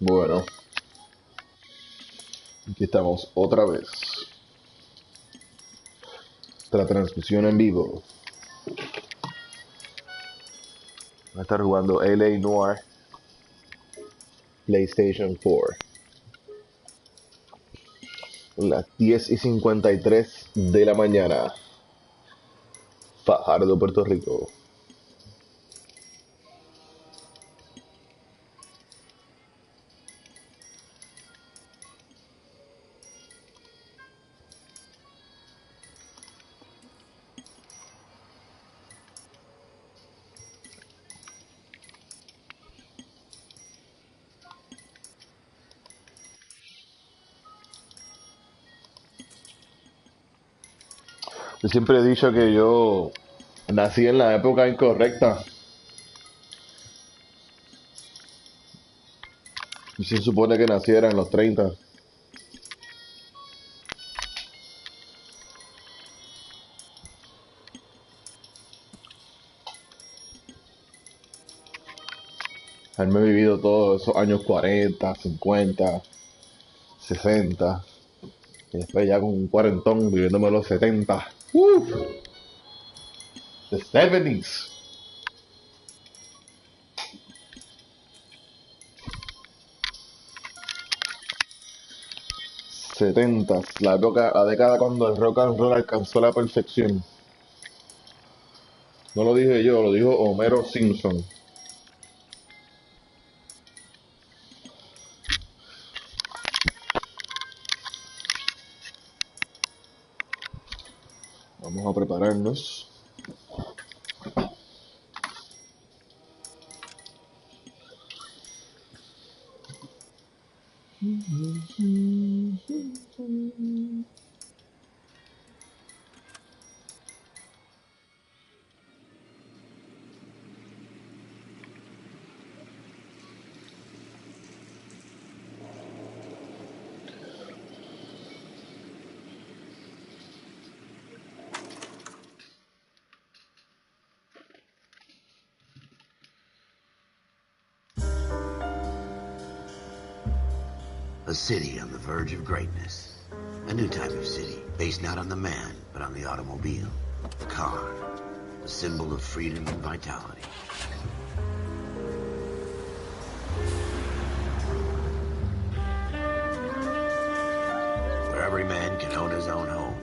Bueno, aquí estamos otra vez. La transmisión en vivo. Va a estar jugando LA Noire, PlayStation 4. Las 10:53 de la mañana. Fajardo, Puerto Rico. Yo siempre he dicho que yo nací en la época incorrecta. Y se supone que naciera en los 30. Haberme vivido todos esos años 40, 50, 60. Y después ya con un cuarentón viviéndome los 70. ¡Uf! The 70s. 70, la década cuando el rock and roll alcanzó la perfección. No lo dije yo, lo dijo Homero Simpson. Vamos a prepararnos. A city on the verge of greatness. A new type of city, based not on the man, but on the automobile. The car. A symbol of freedom and vitality. Where every man can own his own home,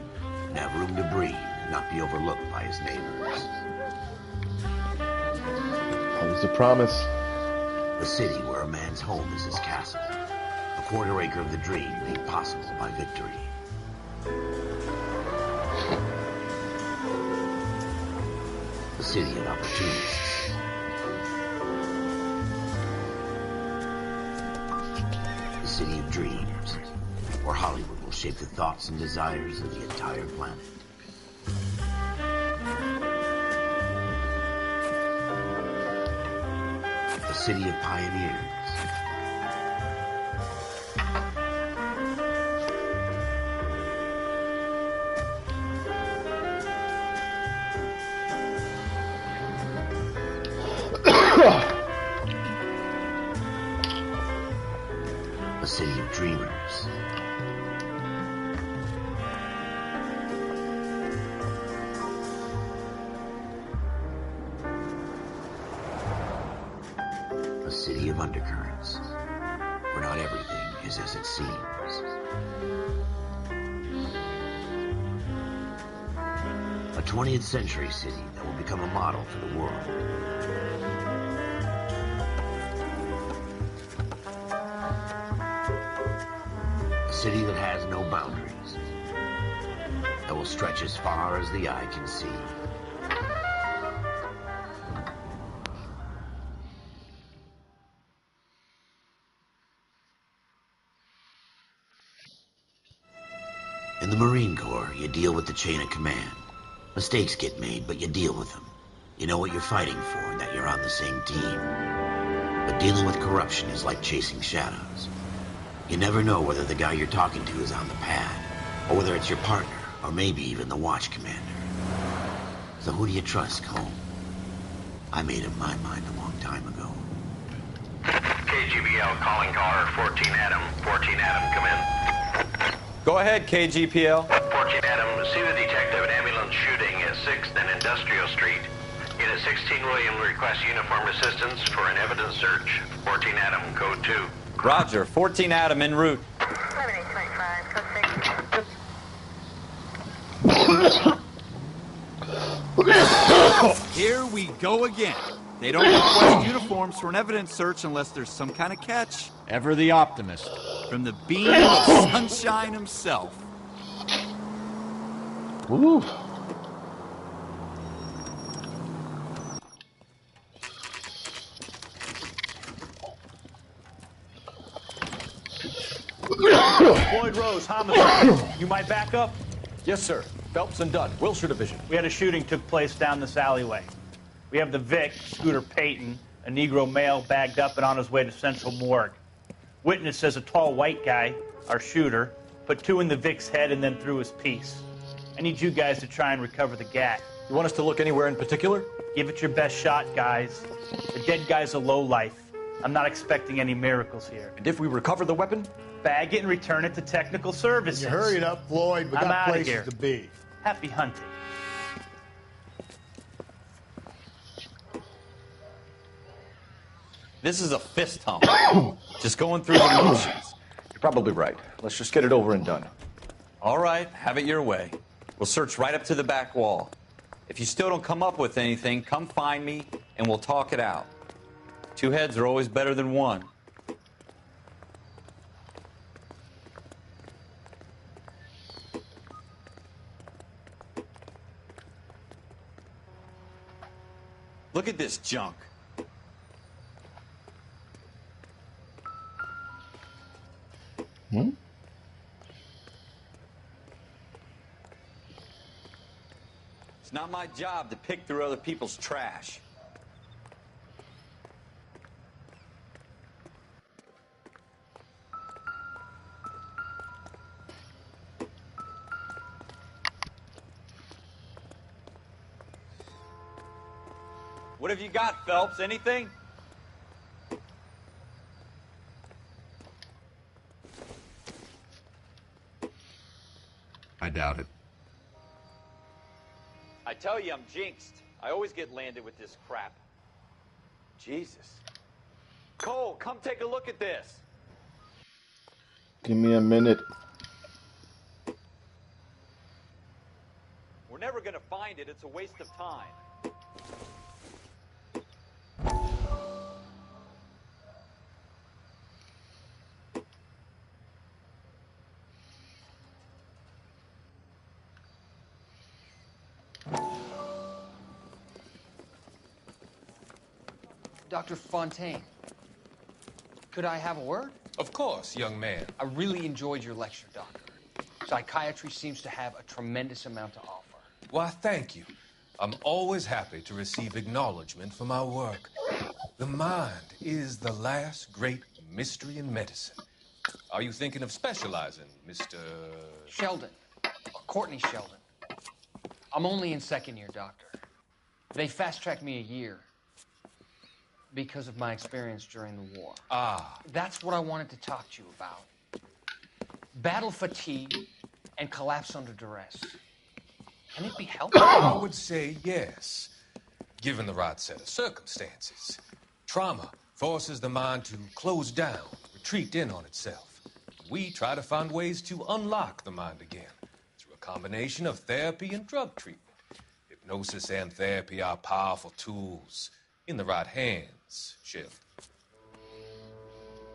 and have room to breathe, and not be overlooked by his neighbors. That was the promise. A city where a man's home is his castle. A quarter acre of the dream made possible by victory. A city of opportunists. A city of dreams, where Hollywood will shape the thoughts and desires of the entire planet. A city of pioneers. A city of dreamers. A city of undercurrents, where not everything is as it seems. A 20th century city that will become a model for the world. A city that has no boundaries, that will stretch as far as the eye can see. In the Marine Corps, you deal with the chain of command. Mistakes get made, but you deal with them. You know what you're fighting for and that you're on the same team. But dealing with corruption is like chasing shadows. You never know whether the guy you're talking to is on the pad, or whether it's your partner, or maybe even the watch commander. So who do you trust, Cole? I made up my mind a long time ago. KGBL calling car 14 Adam. 14 Adam, come in. Go ahead, KGPL. 14 Adam, see the detective. An ambulance shooting at 6th and Industrial Street. Unit 16 William requests uniform assistance for an evidence search. 14 Adam, code 2. Roger. 14 Adam en route. 11-825, code 6. Here we go again. They don't request uniforms for an evidence search unless there's some kind of catch. Ever the optimist. From the beam of sunshine himself. Woo. Floyd Rose, homicide. You might back up? Yes, sir. Phelps and Dunn, Wilshire Division. We had a shooting took place down this alleyway. We have the Vic, Scooter Payton, a Negro male bagged up and on his way to Central Morgue. Witness says a tall white guy, our shooter, put 2 in the Vic's head and then threw his piece. I need you guys to try and recover the gat. You want us to look anywhere in particular? Give it your best shot, guys. The dead guy's a lowlife. I'm not expecting any miracles here. And if we recover the weapon? Bag it and return it to technical services. You hurry it up, Floyd. We I'm got outta places here. to be. Happy hunting. This is a fist hump. Just going through the motions. You're probably right. Let's just get it over and done. All right, have it your way. We'll search right up to the back wall. If you still don't come up with anything, come find me and we'll talk it out. 2 heads are always better than 1. Look at this junk. It's not my job to pick through other people's trash. What have you got, Phelps? Anything? I doubt it. I tell you, I'm jinxed. I always get landed with this crap. Jesus. Cole, come take a look at this. Give me a minute. We're never gonna find it. It's a waste of time. Dr. Fontaine, could I have a word? Of course, young man. I really enjoyed your lecture, Doctor. Psychiatry seems to have a tremendous amount to offer. Why, thank you. I'm always happy to receive acknowledgement for my work. The mind is the last great mystery in medicine. Are you thinking of specializing, Mr. Sheldon, or Courtney Sheldon. I'm only in 2nd year, Doctor. They fast-tracked me a year because of my experience during the war. Ah. That's what I wanted to talk to you about. Battle fatigue and collapse under duress. Can it be helped? I would say yes, given the right set of circumstances. Trauma forces the mind to close down, retreat in on itself. We try to find ways to unlock the mind again through a combination of therapy and drug treatment. Hypnosis and therapy are powerful tools in the right hands, Sheriff.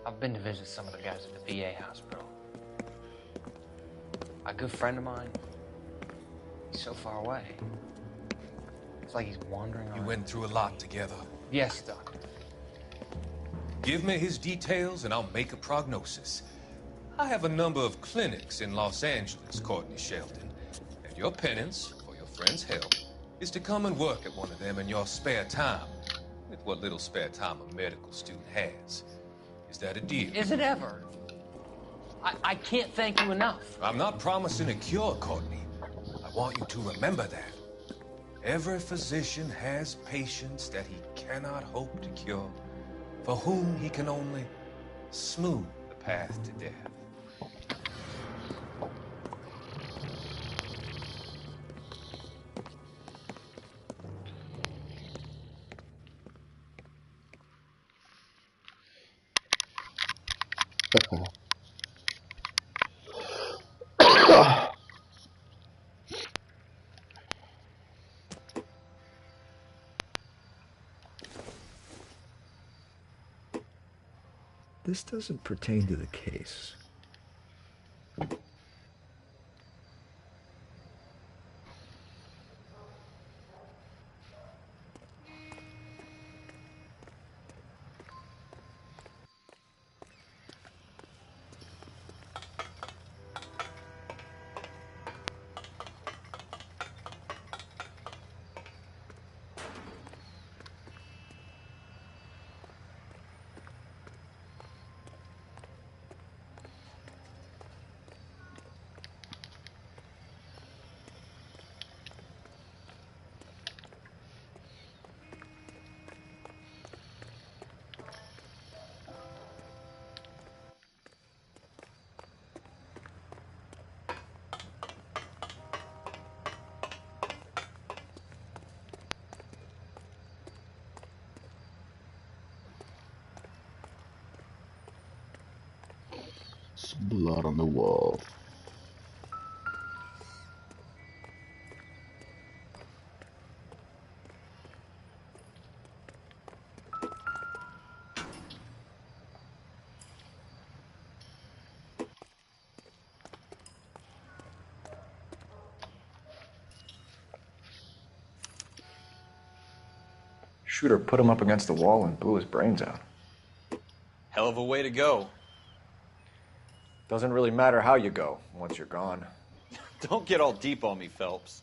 I've been to visit some of the guys at the VA hospital. A good friend of mine, he's so far away. It's like he's wandering around. You went through a lot together. Yes, Doctor. Give me his details and I'll make a prognosis. I have a number of clinics in Los Angeles, Courtney Sheldon. And your penance, for your friend's help, is to come and work at one of them in your spare time. With what little spare time a medical student has. Is that a deal? Is it ever? I can't thank you enough. I'm not promising a cure, Courtney. I want you to remember that. Every physician has patients that he cannot hope to cure. for whom he can only smooth the path to death. This doesn't pertain to the case. There's blood on the wall. Shooter put him up against the wall and blew his brains out. Hell of a way to go. Doesn't really matter how you go once you're gone. Don't get all deep on me, Phelps.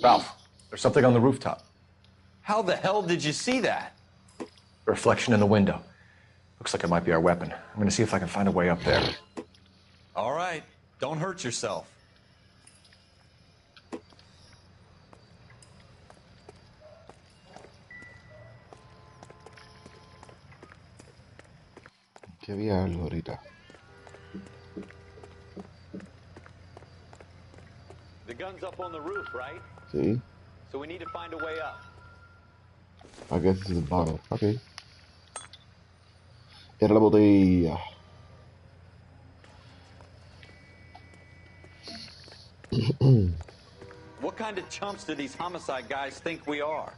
Ralph, there's something on the rooftop. How the hell did you see that? A reflection in the window. Looks like it might be our weapon. I'm gonna see if I can find a way up there. All right, don't hurt yourself. Que había algo ahorita. The gun's up on the roof, right? Sí. So we need to find a way up. I guess this is the bottle. Okay. Era la botella. What kind of chumps do these homicide guys think we are?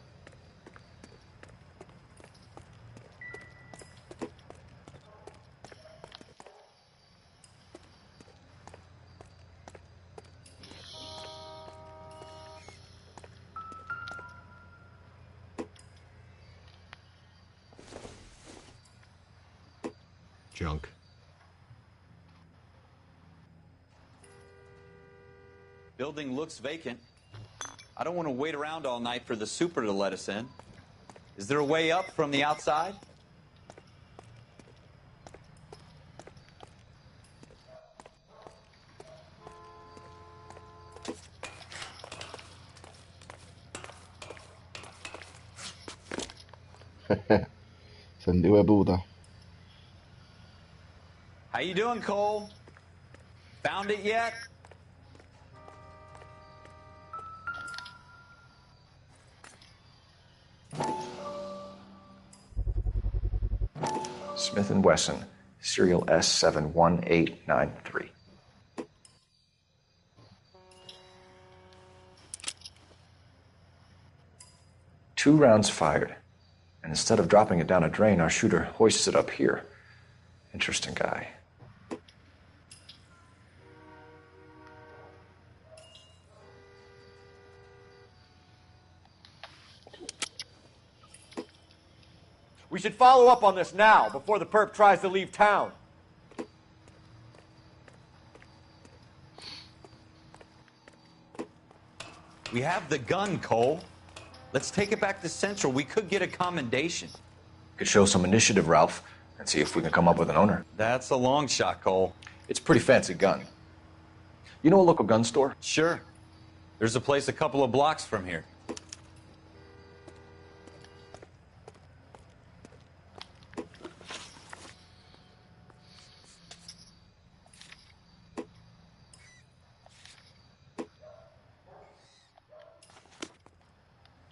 Junk. Building looks vacant. I don't want to wait around all night for the super to let us in. Is there a way up from the outside? Sentido de puta. How you doing, Cole? Found it yet? Smith & Wesson, serial S71893. 2 rounds fired. And instead of dropping it down a drain, our shooter hoists it up here. Interesting guy. We should follow up on this now, before the perp tries to leave town. We have the gun, Cole. Let's take it back to Central. We could get a commendation. Could show some initiative, Ralph, and see if we can come up with an owner. That's a long shot, Cole. It's a pretty fancy gun. You know a local gun store? Sure. There's a place a couple of blocks from here.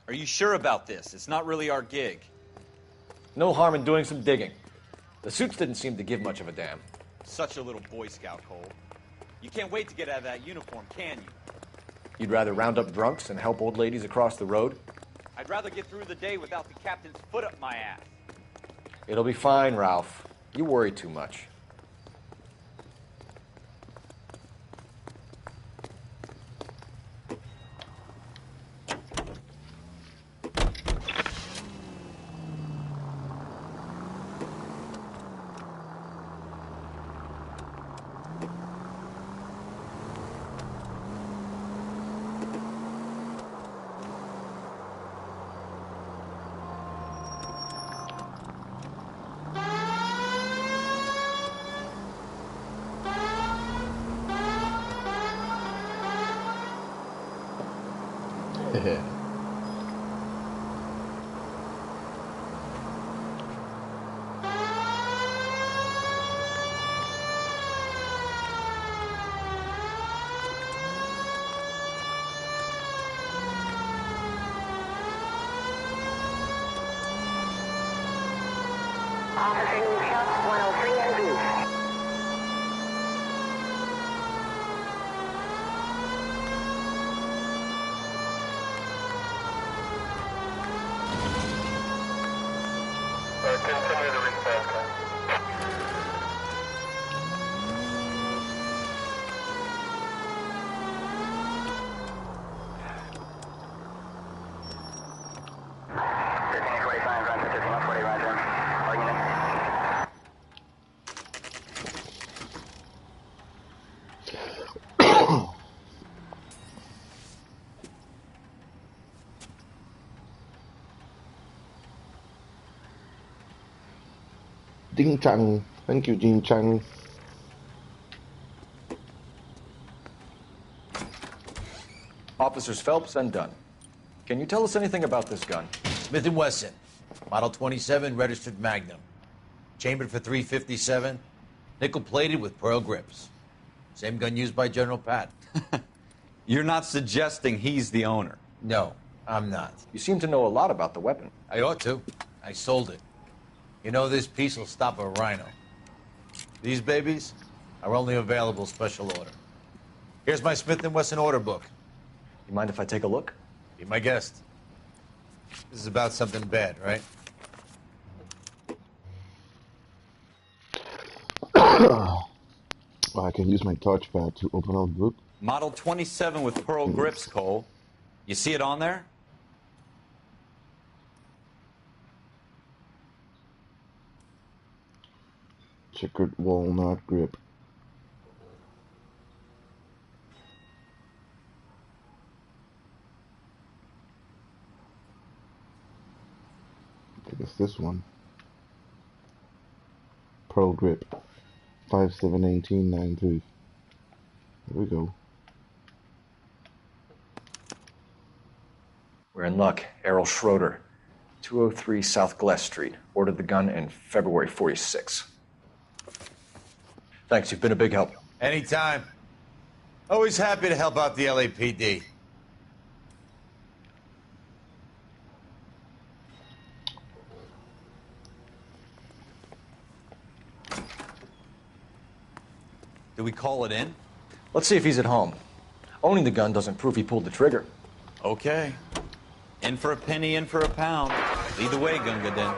Are you sure about this? It's not really our gig. No harm in doing some digging. The suits didn't seem to give much of a damn. Such a little Boy Scout, Cole. You can't wait to get out of that uniform, can you? You'd rather round up drunks and help old ladies across the road? I'd rather get through the day without the captain's foot up my ass. It'll be fine, Ralph. You worry too much. Officer Shop 103 and Booth. Continue the response time. Ding Chang. Thank you, Ding Chang. Officers Phelps and Dunn. Can you tell us anything about this gun? Smith & Wesson, Model 27, registered Magnum. Chambered for .357, nickel-plated with pearl grips. Same gun used by General Pat. You're not suggesting he's the owner? No, I'm not. You seem to know a lot about the weapon. I ought to. I sold it. You know, this piece will stop a rhino. These babies are only available special order. Here's my Smith & Wesson order book. You mind if I take a look? Be my guest. This is about something bad, right? I can use my touchpad to open up the book. Model 27 with pearl grips, Cole. You see it on there? Checkered walnut grip. I think it's this one. Pearl grip. 571893. Here we go. We're in luck. Errol Schroeder, 203 South Glass Street. Ordered the gun in February '46. Thanks, you've been a big help. Anytime. Always happy to help out the LAPD. Do we call it in? Let's see if he's at home. Owning the gun doesn't prove he pulled the trigger. Okay. In for a penny, in for a pound. Lead the way, Gunga Din.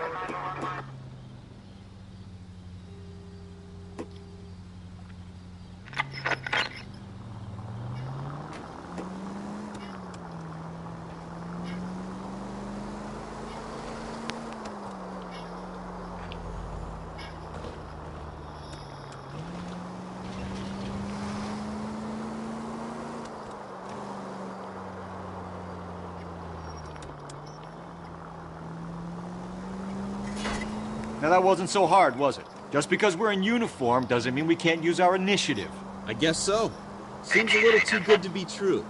Now that wasn't so hard, was it? Just because we're in uniform doesn't mean we can't use our initiative. I guess so. Seems a little too good to be true.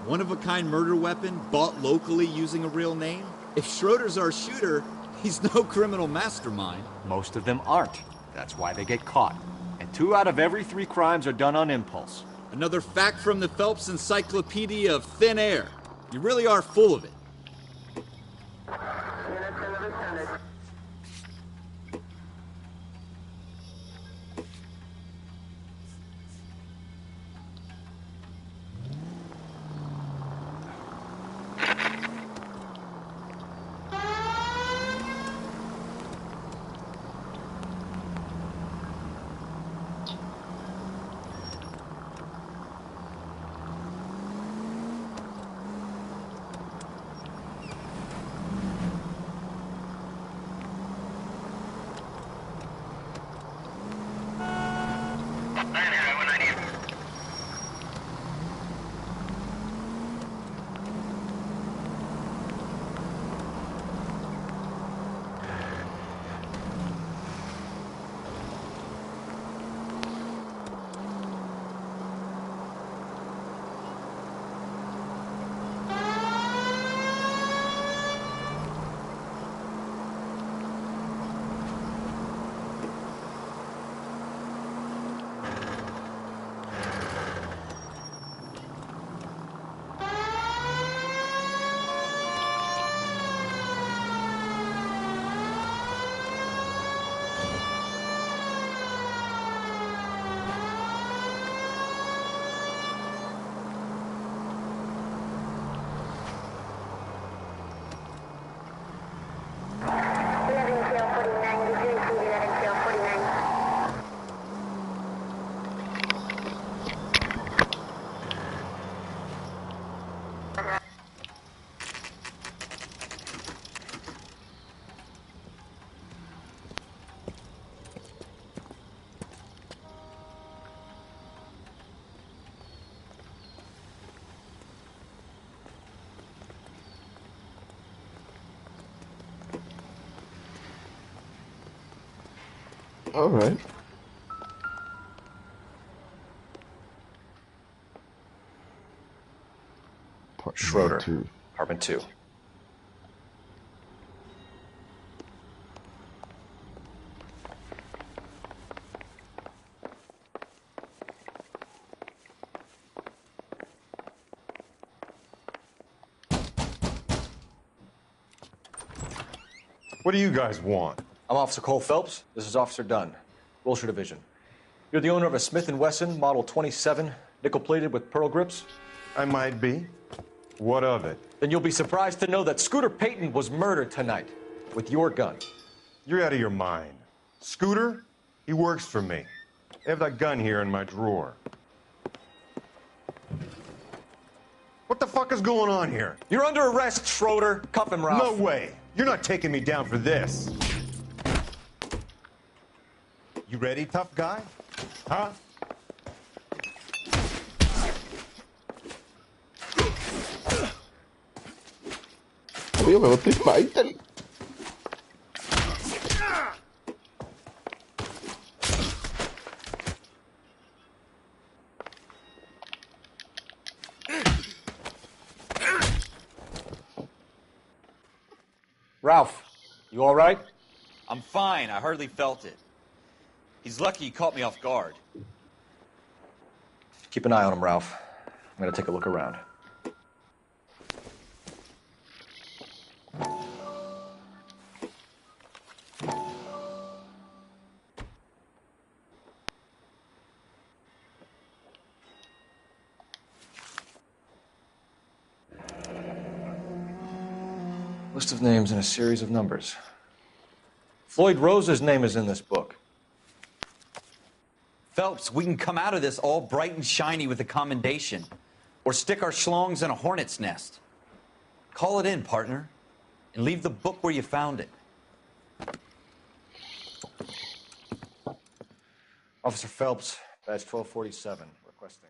One-of-a-kind murder weapon bought locally using a real name? If Schroeder's our shooter, he's no criminal mastermind. Most of them aren't. That's why they get caught. And 2 out of every 3 crimes are done on impulse. Another fact from the Phelps Encyclopedia of Thin Air. You really are full of it. All right. Schroeder, apartment 2. What do you guys want? I'm Officer Cole Phelps. This is Officer Dunn, Wilshire Division. You're the owner of a Smith & Wesson Model 27, nickel-plated with pearl grips? I might be. What of it? Then you'll be surprised to know that Scooter Payton was murdered tonight with your gun. You're out of your mind. Scooter? He works for me. I have that gun here in my drawer. What the fuck is going on here? You're under arrest, Schroeder. Cuff him, Ralph. No way. You're not taking me down for this. You ready, tough guy? Huh? Oye, me estoy fighting. Ralph, you all right? I'm fine. I hardly felt it. He's lucky he caught me off guard. Keep an eye on him, Ralph. I'm gonna take a look around. List of names and a series of numbers. Floyd Rose's name is in this book. Phelps, we can come out of this all bright and shiny with a commendation. Or stick our schlongs in a hornet's nest. Call it in, partner. And leave the book where you found it. Officer Phelps, badge 1247, requesting.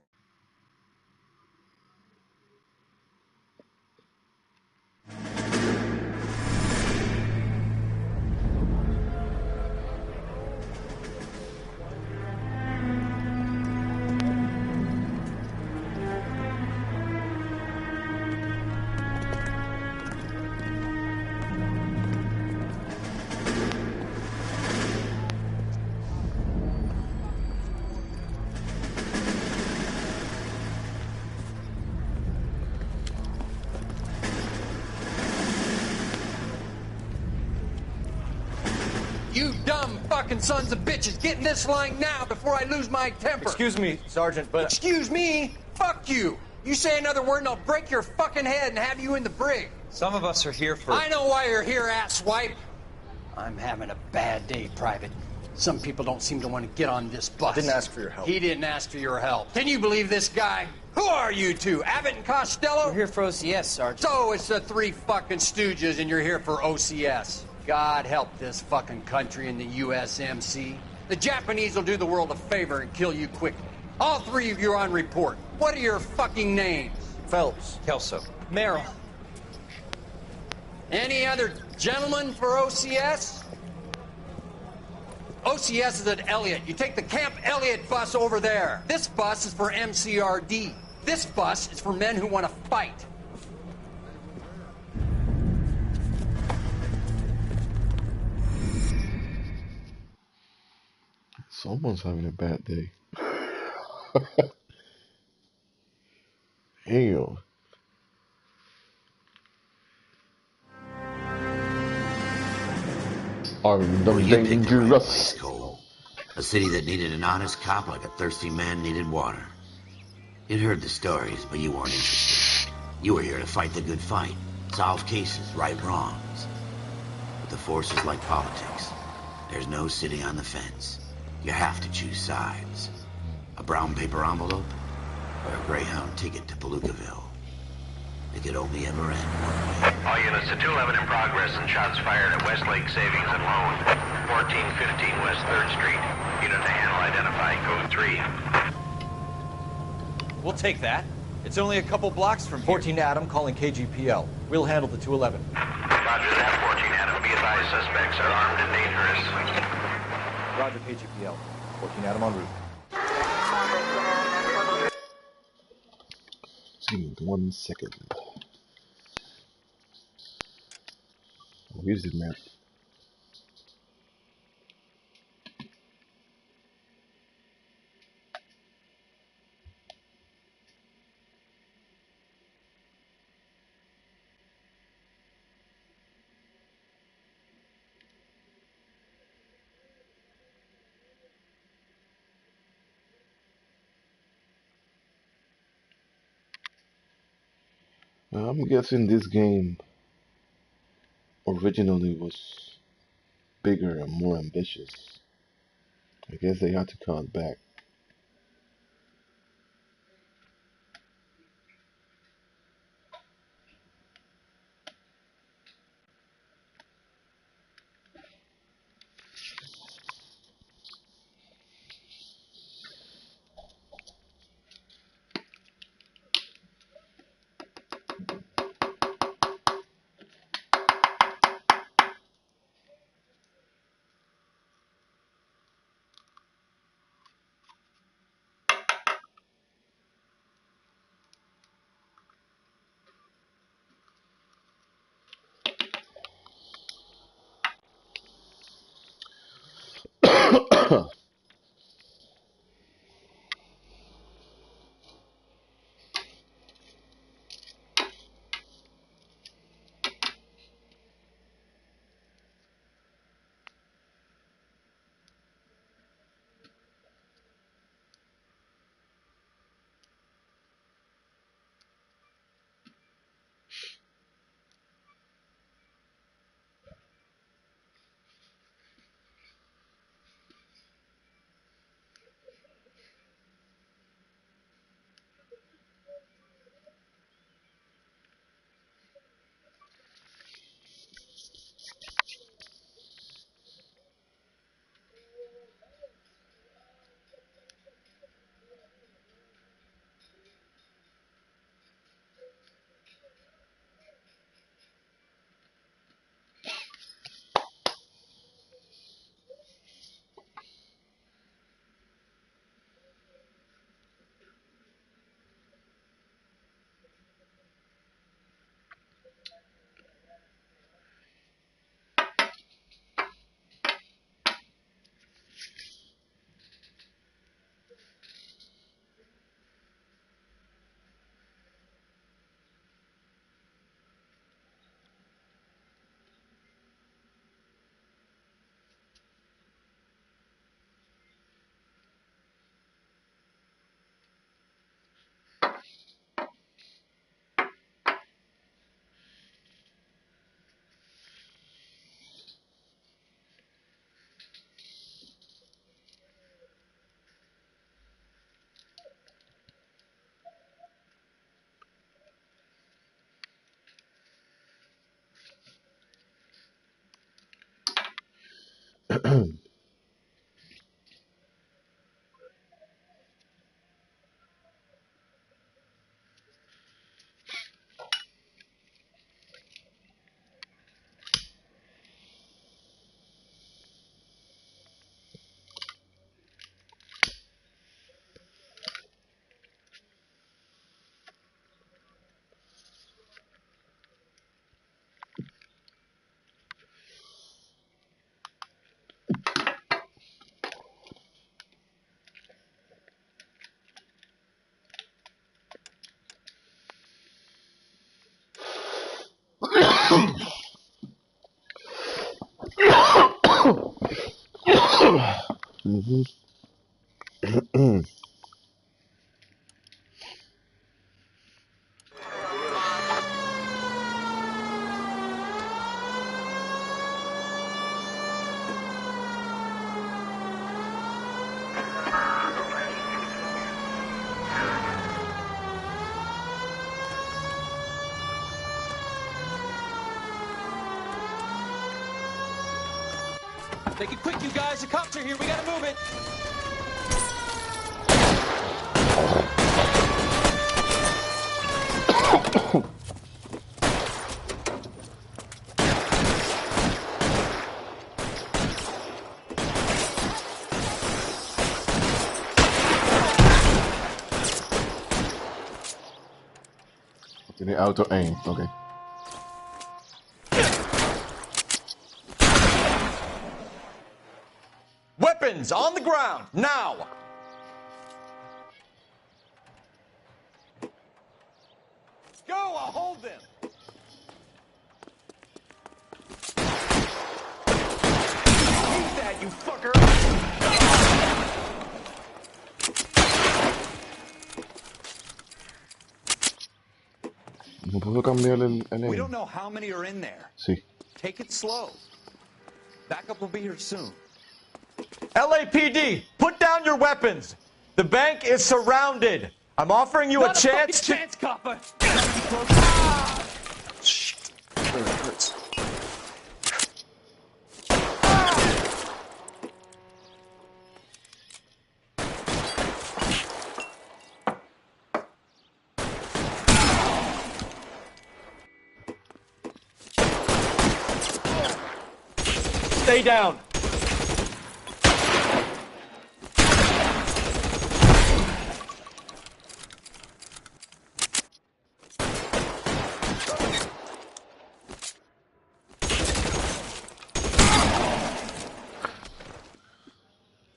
You dumb fucking sons of bitches, get in this line now before I lose my temper. Excuse me, Sergeant, but... Excuse me? Fuck you. You say another word and I'll break your fucking head and have you in the brig. Some of us are here for... I know why you're here, asswipe. I'm having a bad day, Private. Some people don't seem to want to get on this bus. Didn't ask for your help. He didn't ask for your help. Can you believe this guy? Who are you two? Abbott and Costello? We're here for OCS, Sergeant. So it's the three fucking stooges and you're here for OCS. God help this fucking country and the USMC. The Japanese will do the world a favor and kill you quickly. All three of you are on report. What are your fucking names? Phelps. Kelso. Merrill. Any other gentlemen for OCS? OCS is at Elliott. You take the Camp Elliott bus over there. This bus is for MCRD. This bus is for men who want to fight. Someone's having a bad day. Hell. I'm the You picked the right dangerous. place, Cole. A city that needed an honest cop like a thirsty man needed water. You'd heard the stories, but you weren't interested. You were here to fight the good fight, solve cases, right wrongs. But the force is like politics. There's no sitting on the fence. You have to choose sides. A brown paper envelope or a Greyhound ticket to Palookaville. It could only ever end one way. All units to 211 in progress and shots fired at Westlake Savings and Loan, 1415 West 3rd Street. Unit to handle identified code 3. We'll take that. It's only a couple blocks from here. 14 Adam calling KGPL. We'll handle the 211. Roger that, 14 Adam. Be advised, suspects are armed and dangerous. Roger, KGPL. 14 Adam en route. Give me 1 second. Where's the map? I'm guessing this game originally was bigger and more ambitious. I guess they had to cut it back. Make it quick, you guys. The cops are here. We gotta move it. Tiene auto aim, okay. Weapons on the ground, now! Go, I'll hold them! Eat that, you fucker! No puedo cambiar el We aim. don't know how many are in there. Sí. Take it slow. Backup will be here soon. LAPD, put down your weapons! The bank is surrounded! I'm offering you Not a chance to... chance, copper! Shit, it really hurts. Stay down!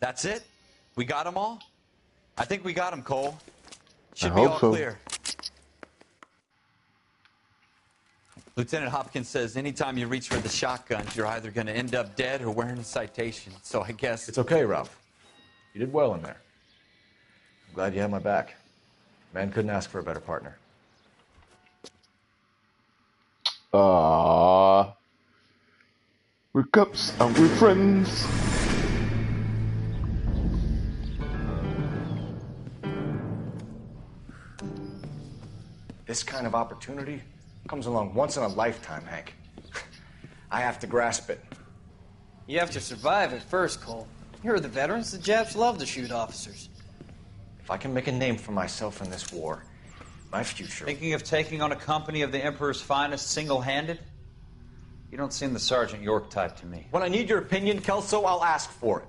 That's it? We got them all? I think we got them, Cole. Should I be hope all so. clear. Lieutenant Hopkins says anytime you reach for the shotguns, you're either going to end up dead or wearing a citation. So I guess... It's okay, Ralph. You did well in there. I'm glad you had my back. Man couldn't ask for a better partner. We're cops and we're friends. This kind of opportunity comes along once in a lifetime, Hank. I have to grasp it. You have to survive it first, Cole. Here are the veterans. The Japs love to shoot officers. If I can make a name for myself in this war, my future... Thinking of taking on a company of the Emperor's finest single-handed? You don't seem the Sergeant York type to me. When I need your opinion, Kelso, I'll ask for it.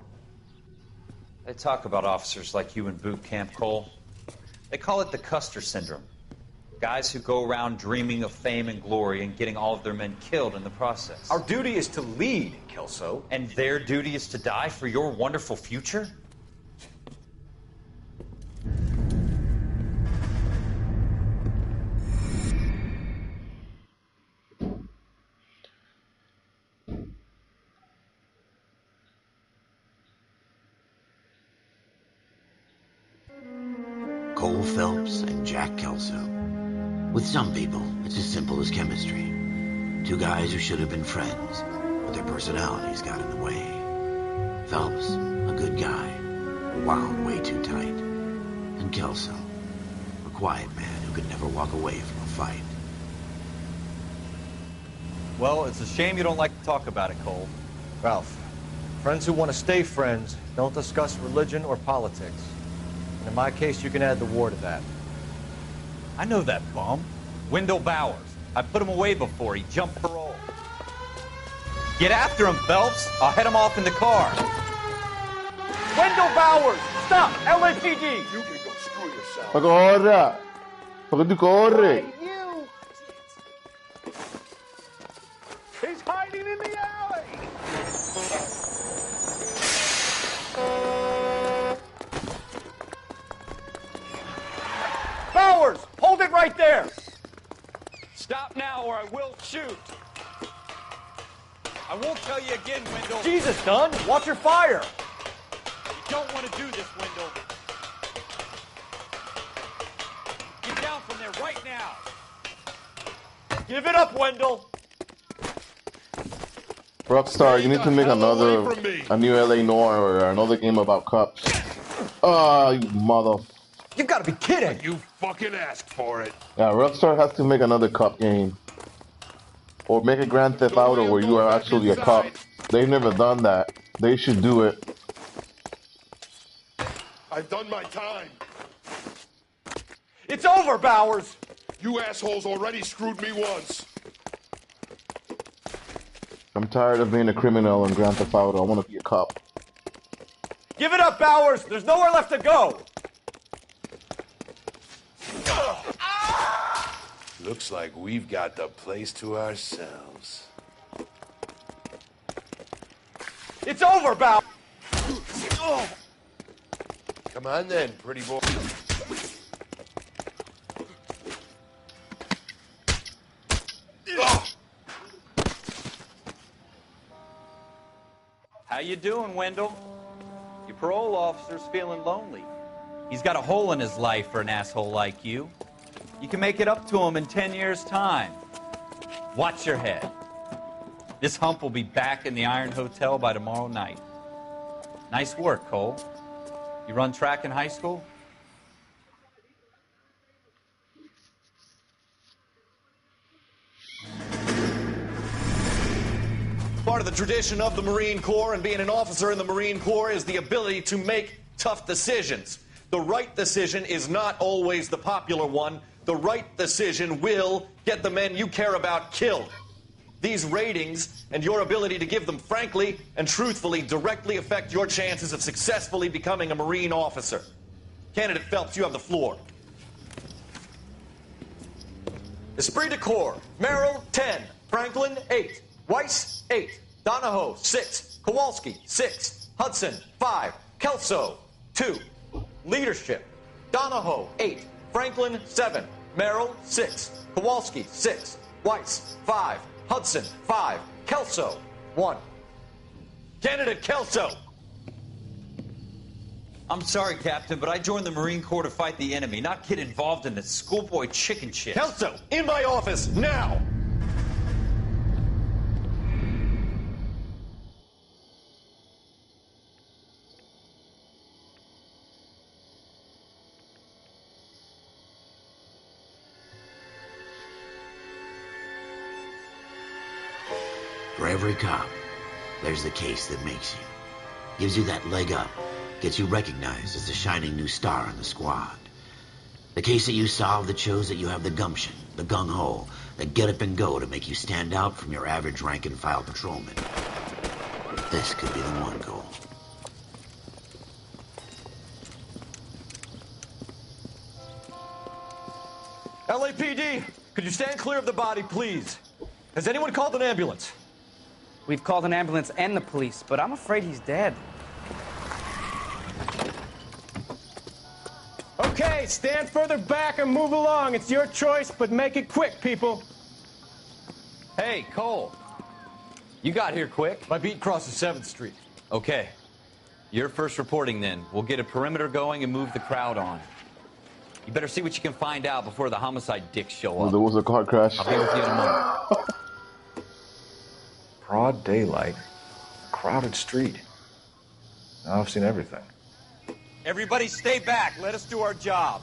They talk about officers like you in boot camp, Cole. They call it the Custer syndrome. Guys who go around dreaming of fame and glory and getting all of their men killed in the process. Our duty is to lead, Kelso. And their duty is to die for your wonderful future? Cole Phelps and Jack Kelso. With some people, it's as simple as chemistry. Two guys who should have been friends, but their personalities got in the way. Phelps, a good guy, wound way too tight. And Kelso, a quiet man who could never walk away from a fight. Well, it's a shame you don't like to talk about it, Cole. Ralph, friends who want to stay friends don't discuss religion or politics. And in my case, you can add the war to that. I know that bum. Wendell Bowers. I put him away before. He jumped parole. Get after him, Phelps. I'll head him off in the car. Wendell Bowers! Stop! LAPD! You can go screw yourself. Ma corra! Perché tu corri? You! He's hiding in the alley! Bowers! Hold it right there! Stop now or I will shoot. I won't tell you again, Wendell. Jesus, Dunn! Watch your fire! You right now. Give it up, Wendell. Rockstar, you need to make a new LA Noire or another game about cops. Oh, you mother. You've got to be kidding. You fucking asked for it. Yeah, Rockstar has to make another cop game. Or make a Grand Theft Auto where you are actually a cop. They've never done that. They should do it. I've done my time. It's over, Bowers. You assholes already screwed me once. I'm tired of being a criminal in Grand Theft Auto. I want to be a cop. Give it up, Bowers. There's nowhere left to go. Looks like we've got the place to ourselves. It's over, Bowers. Come on then, pretty boy. How you doing, Wendell? Your parole officer's feeling lonely. He's got a hole in his life for an asshole like you. You can make it up to him in 10 years' time. Watch your head. This hump will be back in the Iron Hotel by tomorrow night. Nice work, Cole. You run track in high school? Part of the tradition of the Marine Corps and being an officer in the Marine Corps is the ability to make tough decisions. The right decision is not always the popular one. The right decision will get the men you care about killed. These ratings and your ability to give them frankly and truthfully directly affect your chances of successfully becoming a Marine officer. Candidate Phelps, you have the floor. Esprit de Corps, Merrill, 10. Franklin, 8. Weiss, 8. Donahoe, 6. Kowalski, 6. Hudson, 5. Kelso, 2. Leadership, Donahoe, 8. Franklin, 7. Merrill, 6. Kowalski, 6. Weiss, 5. Hudson, 5. Kelso, 1. Candidate Kelso. I'm sorry, Captain, but I joined the Marine Corps to fight the enemy, not get involved in this schoolboy chicken shit. Kelso, in my office, now! For every cop, there's the case that makes you. Gives you that leg up. Gets you recognized as the shining new star in the squad. The case that you solve that shows that you have the gumption, the gung-ho, the get up and go to make you stand out from your average rank-and-file patrolman. This could be the one, Cole. LAPD, could you stand clear of the body, please? Has anyone called an ambulance? We've called an ambulance and the police, but I'm afraid he's dead. Okay, stand further back and move along. It's your choice, but make it quick, people. Hey, Cole. You got here quick. My beat crosses 7th Street. Okay. You're first reporting then. We'll get a perimeter going and move the crowd on. You better see what you can find out before the homicide dicks show up. There was a car crash. I'll be with you in a moment. Broad daylight, crowded street. Now I've seen everything. Everybody stay back. Let us do our job.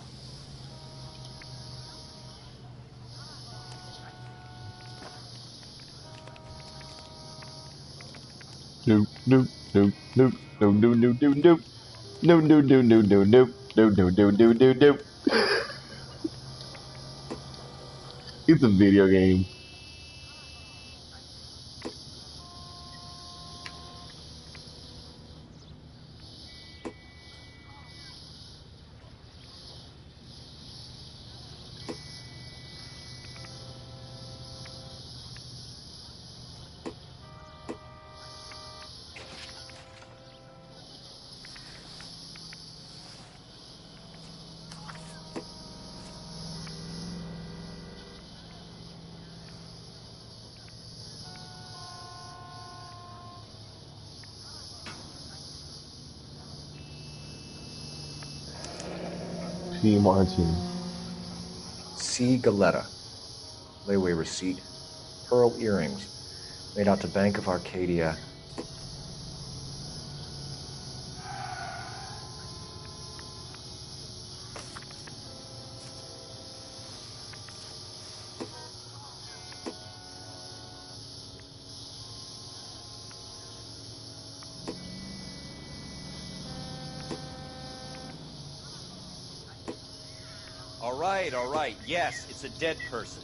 Doop doop doop doop doop doop doop doop doop doop doop doop doop doop doop doop doop doop doop doop. It's a video game. T. Martin. C. Galetta. Layaway receipt. Pearl earrings. Made out to Bank of Arcadia. All right. Yes, it's a dead person.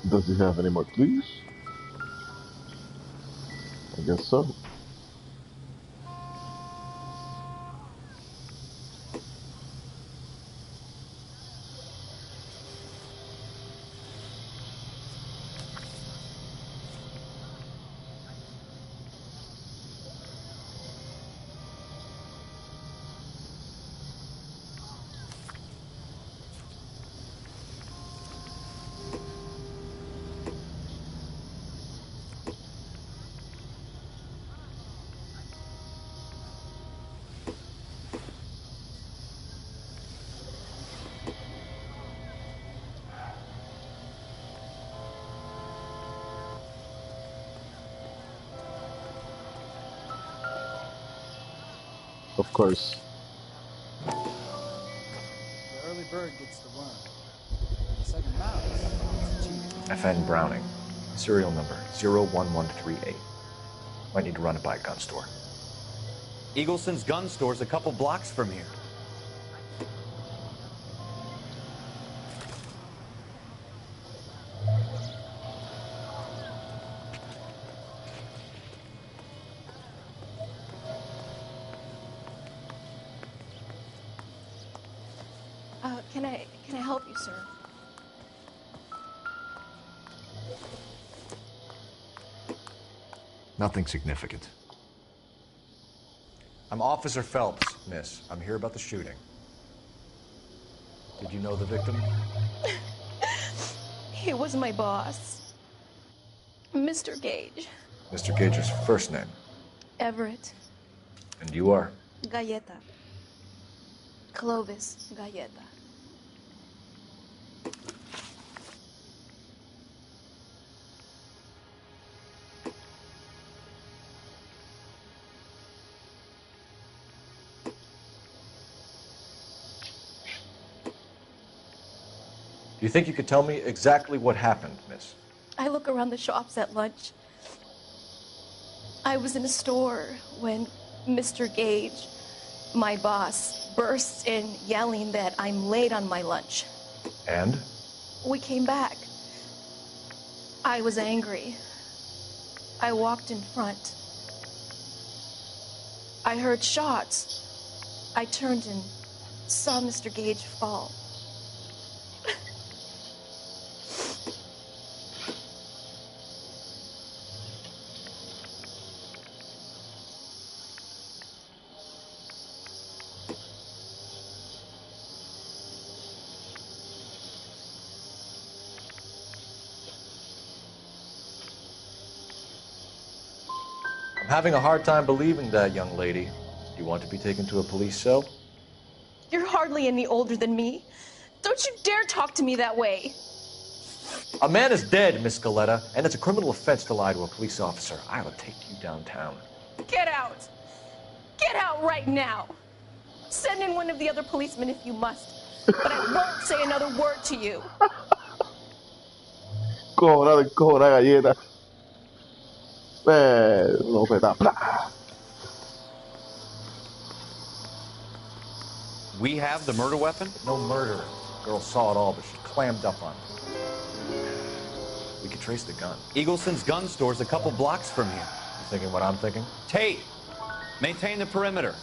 Does he have any more clues? I guess so. Of course. The early bird gets the worm. The second mouse gets the cheese. FN Browning. Serial number 01138. Might need to run it by a gun store. Eagleson's gun store's a couple blocks from here. Can I help you, sir? Nothing significant. I'm Officer Phelps, miss. I'm here about the shooting. Did you know the victim? He was my boss, Mr. Gage. Mr. Gage's first name. Everett. And you are? Galleta. Clovis Galleta. Do you think you could tell me exactly what happened, miss? I look around the shops at lunch. I was in a store when Mr. Gage, my boss, bursts in yelling that I'm late on my lunch. And? We came back. I was angry. I walked in front. I heard shots. I turned and saw Mr. Gage fall. I'm having a hard time believing that, young lady. Do you want to be taken to a police cell? You're hardly any older than me. Don't you dare talk to me that way. A man is dead, Miss Galetta, and it's a criminal offense to lie to a police officer. I will take you downtown. Get out. Get out right now. Send in one of the other policemen if you must, but I won't say another word to you. Cobra galleta. No se da. We have the murder weapon? No murder. The girl saw it all, but she clammed up on it. We could trace the gun. Eagleson's gun store's a couple blocks from here. You thinking what I'm thinking? Tate, maintain the perimeter.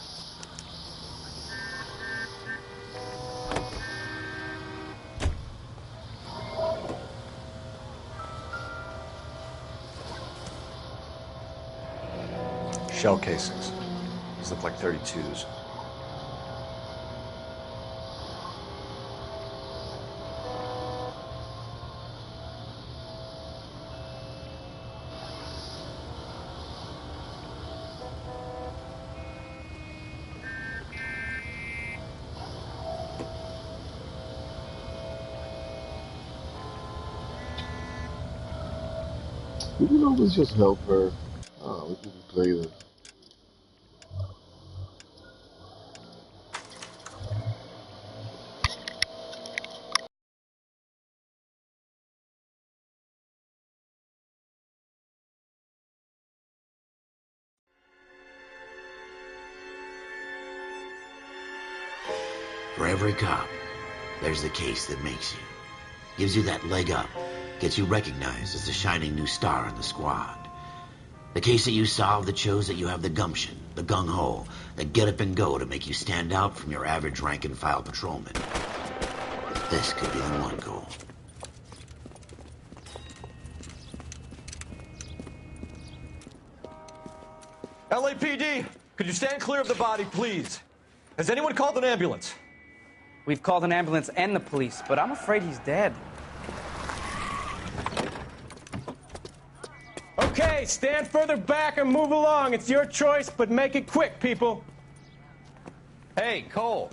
Shell casings. These look like 32s. We can always just help her. We can play this. For every cop, there's the case that makes you. Gives you that leg up. Gets you recognized as the shining new star in the squad. The case that you solve that shows that you have the gumption, the gung-ho, the get up and go to make you stand out from your average rank-and-file patrolman. This could be the one goal. LAPD, could you stand clear of the body, please? Has anyone called an ambulance? We've called an ambulance and the police, but I'm afraid he's dead. Okay, stand further back and move along. It's your choice, but make it quick, people. Hey, Cole.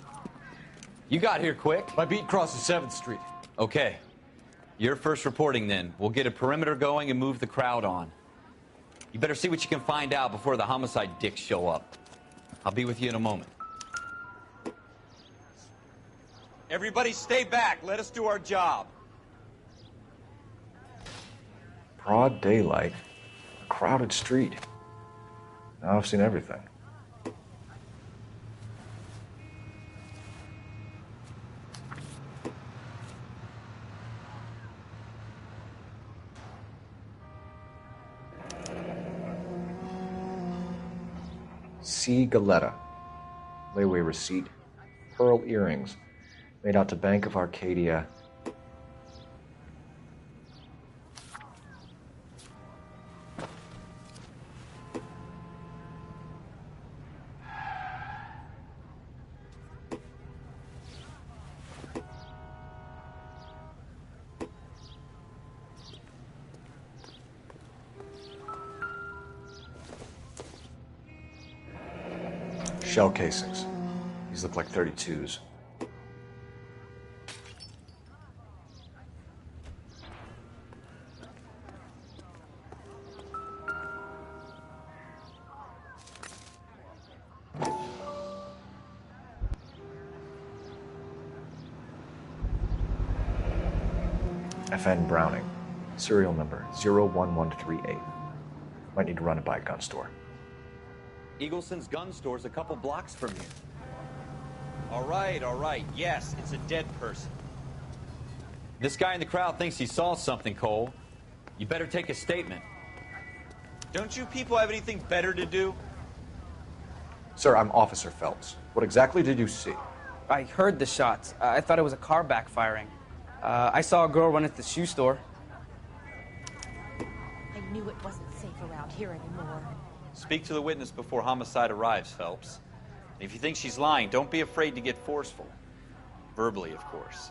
You got here quick. My beat crosses 7th Street. Okay. You're first reporting then. We'll get a perimeter going and move the crowd on. You better see what you can find out before the homicide dicks show up. I'll be with you in a moment. Everybody stay back. Let us do our job. Broad daylight, a crowded street. Now I've seen everything. C. Galetta. Layaway receipt. Pearl earrings. Made out to Bank of Arcadia. Shell casings. These look like 32s. FN Browning. Serial number 01138. Might need to run it by a gun store. Eagleson's gun store's a couple blocks from here. All right. Yes, it's a dead person. This guy in the crowd thinks he saw something, Cole. You better take a statement. Don't you people have anything better to do? Sir, I'm Officer Phelps. What exactly did you see? I heard the shots. I thought it was a car backfiring. I saw a girl run at the shoe store. I knew it wasn't safe around here anymore. Speak to the witness before homicide arrives, Phelps. And if you think she's lying, don't be afraid to get forceful. Verbally, of course.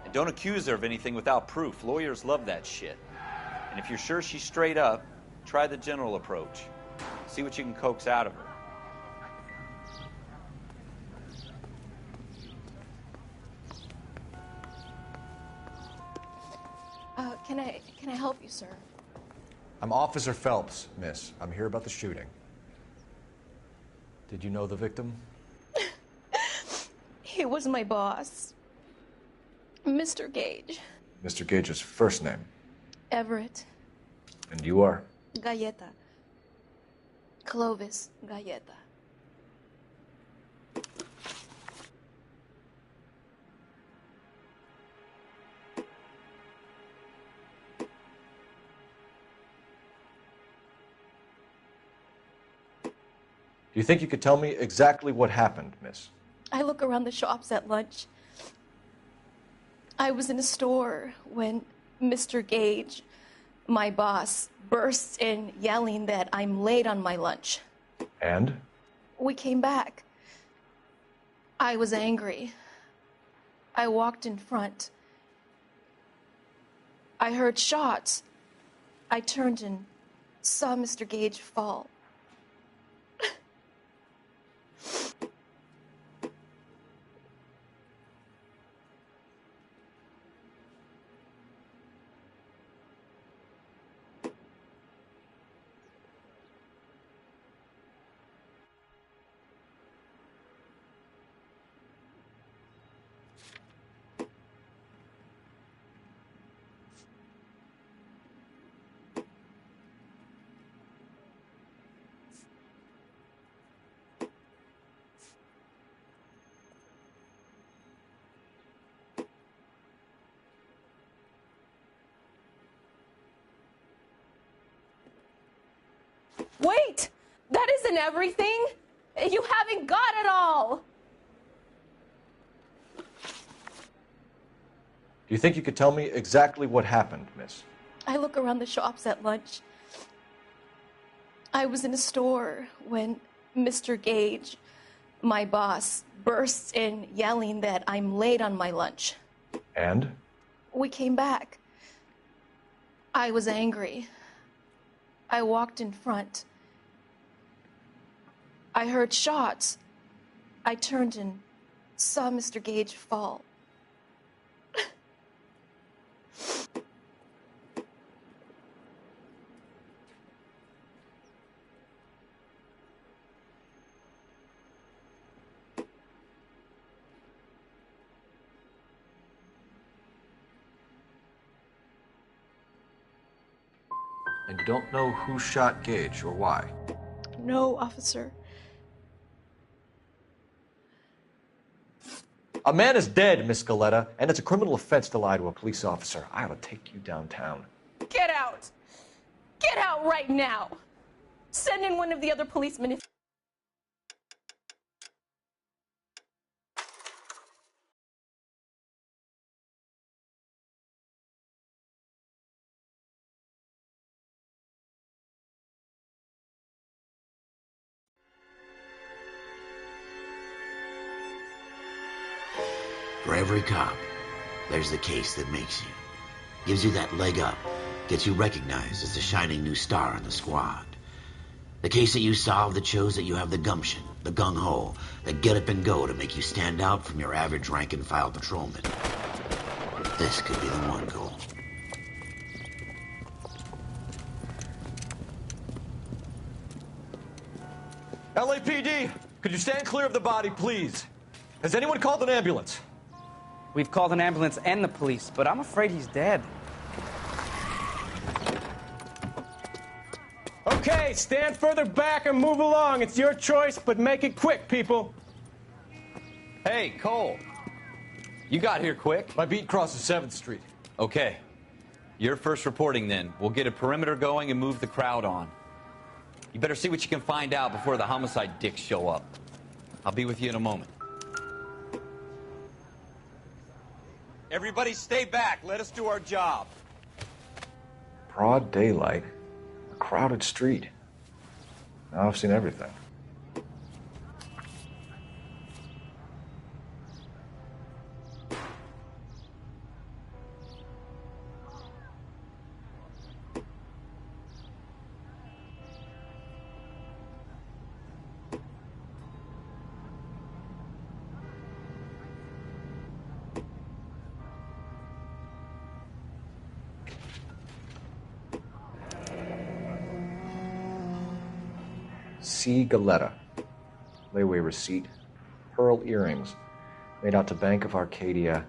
And don't accuse her of anything without proof. Lawyers love that shit. And if you're sure she's straight up, try the general approach. See what you can coax out of her. Can I help you, sir? I'm Officer Phelps, miss. I'm here about the shooting. Did you know the victim? He was my boss, Mr. Gage. Mr. Gage's first name. Everett. And you are? Galleta. Clovis Galleta. Do you think you could tell me exactly what happened, miss? I look around the shops at lunch. I was in a store when Mr. Gage, my boss, bursts in yelling that I'm late on my lunch. And? We came back. I was angry. I walked in front. I heard shots. I turned and saw Mr. Gage fall. Wait! That isn't everything! You haven't got it all! Do you think you could tell me exactly what happened, miss? I look around the shops at lunch. I was in a store when Mr. Gage, my boss, bursts in yelling that I'm late on my lunch. And? We came back. I was angry. I walked in front. I heard shots. I turned and saw Mr. Gage fall. And you don't know who shot Gage or why? No, officer. A man is dead, Miss Galetta, and it's a criminal offense to lie to a police officer. I ought to take you downtown. Get out! Get out right now! Send in one of the other policemen if... For every cop, there's the case that makes you. Gives you that leg up. Gets you recognized as the shining new star in the squad. The case that you solve that shows that you have the gumption, the gung-ho, the get up and go to make you stand out from your average rank-and-file patrolman. This could be the one, Cole. LAPD, could you stand clear of the body, please? Has anyone called an ambulance? We've called an ambulance and the police, but I'm afraid he's dead. Okay, stand further back and move along. It's your choice, but make it quick, people. Hey, Cole. You got here quick. My beat crosses 7th Street. Okay. You're first reporting then. We'll get a perimeter going and move the crowd on. You better see what you can find out before the homicide dicks show up. I'll be with you in a moment. Everybody stay back. Let us do our job. Broad daylight. A crowded street. Now I've seen everything. C. Galetta. Layaway receipt. Pearl earrings. Made out to Bank of Arcadia.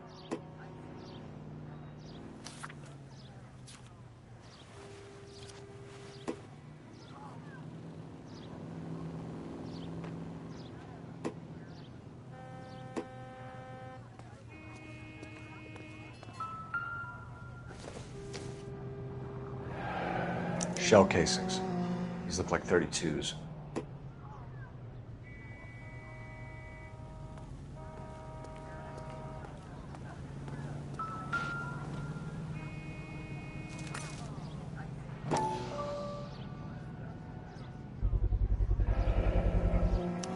Shell casings. These look like 32s.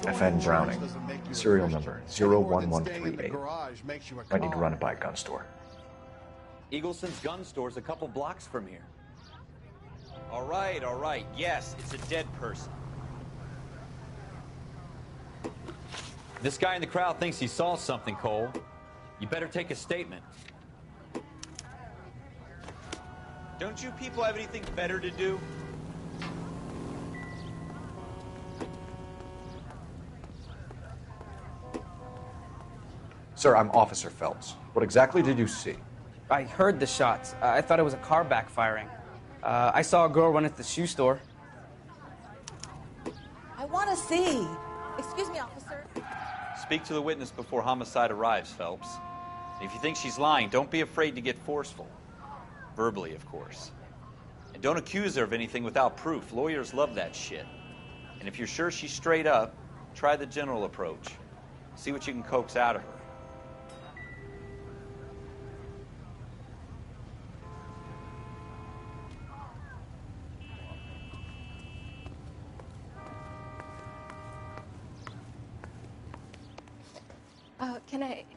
FN Browning. Serial number 01138. Might need to run it by a gun store. Eagleson's gun store's a couple blocks from here. All right. Yes, it's a dead person. This guy in the crowd thinks he saw something, Cole. You better take a statement. Don't you people have anything better to do? Sir, I'm Officer Phelps. What exactly did you see? I heard the shots. I thought it was a car backfiring. I saw a girl run at the shoe store. I want to see. Excuse me, officer. Speak to the witness before homicide arrives, Phelps. If you think she's lying, don't be afraid to get forceful. Verbally, of course. And don't accuse her of anything without proof. Lawyers love that shit. And if you're sure she's straight up, try the general approach. See what you can coax out of her.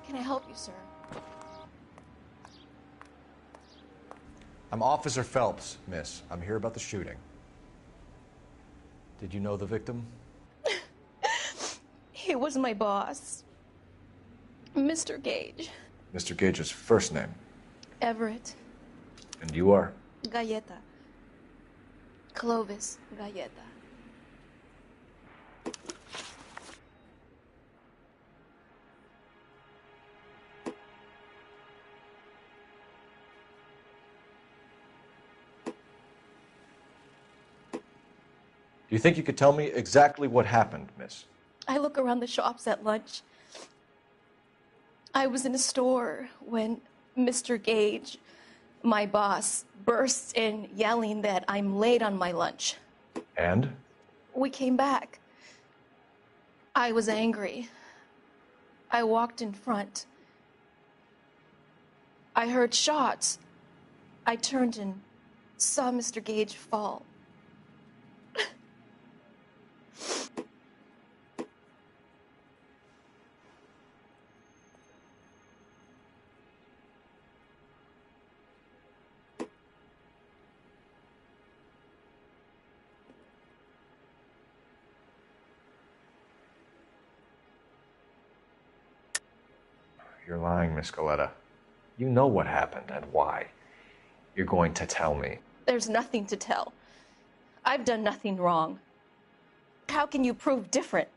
Can I help you, sir? I'm Officer Phelps, miss. I'm here about the shooting. Did you know the victim? He was my boss, Mr. Gage. Mr. Gage's first name. Everett. And you are? Galleta. Clovis Galleta. Do you think you could tell me exactly what happened, miss? I look around the shops at lunch. I was in a store when Mr. Gage, my boss, bursts in yelling that I'm late on my lunch. And? We came back. I was angry. I walked in front. I heard shots. I turned and saw Mr. Gage fall. You're lying, Miss Galleta. You know what happened and why. You're going to tell me. There's nothing to tell. I've done nothing wrong. How can you prove different?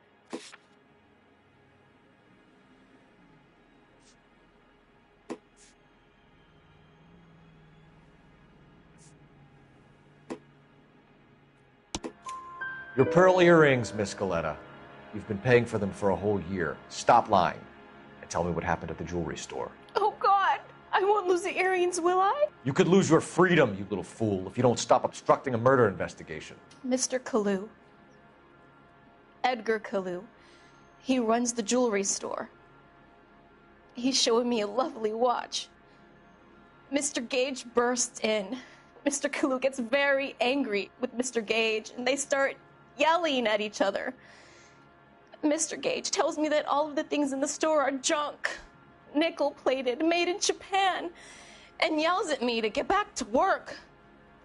Your pearl earrings, Miss Galleta. You've been paying for them for a whole year. Stop lying and tell me what happened at the jewelry store. Oh, God! I won't lose the earrings, will I? You could lose your freedom, you little fool, if you don't stop obstructing a murder investigation. Mr. Kalu. Edgar Kalu. He runs the jewelry store. He's showing me a lovely watch. Mr. Gage bursts in. Mr. Kalu gets very angry with Mr. Gage, and they start yelling at each other. Mr. Gage tells me that all of the things in the store are junk, nickel-plated, made in Japan, and yells at me to get back to work.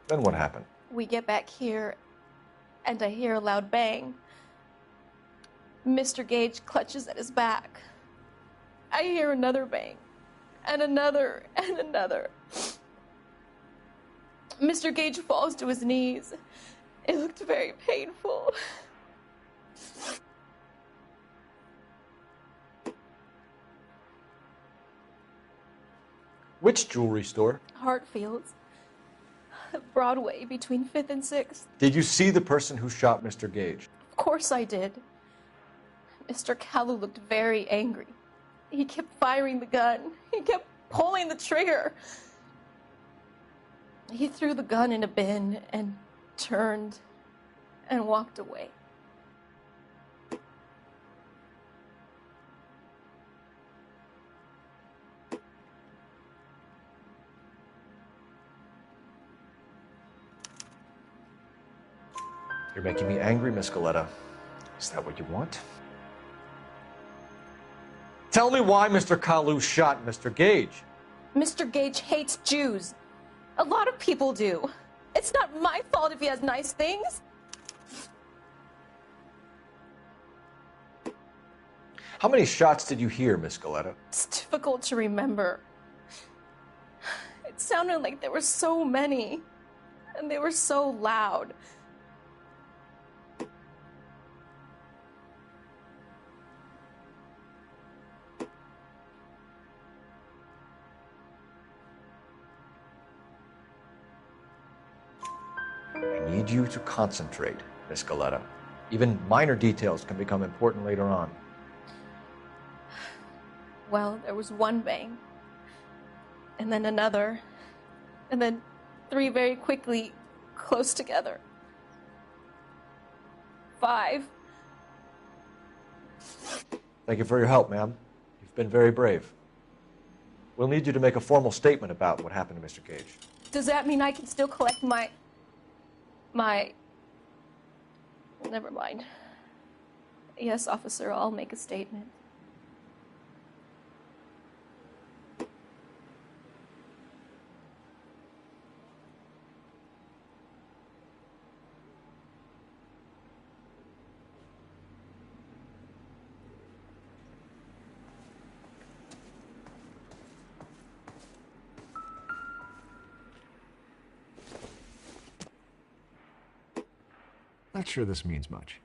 Then what happened? We get back here, and I hear a loud bang. Mr. Gage clutches at his back. I hear another bang, and another, and another. Mr. Gage falls to his knees. It looked very painful. Which jewelry store? Hartfield's. Broadway, between 5th and 6th. Did you see the person who shot Mr. Gage? Of course I did. Mr. Kalu looked very angry. He kept firing the gun. He kept pulling the trigger. He threw the gun in a bin and turned and walked away. You're making me angry, Miss Galleta. Is that what you want? Tell me why Mr. Kalu shot Mr. Gage. Mr. Gage hates Jews. A lot of people do. It's not my fault if he has nice things. How many shots did you hear, Miss Galleta? It's difficult to remember. It sounded like there were so many, and they were so loud. I need you to concentrate, Miss Galleta. Even minor details can become important later on. Well, there was one bang, and then another, and then 3 very quickly, close together. 5. Thank you for your help, ma'am. You've been very brave. We'll need you to make a formal statement about what happened to Mr. Gage. Does that mean I can still collect my... Never mind. Yes, officer, I'll make a statement. Not sure this means much.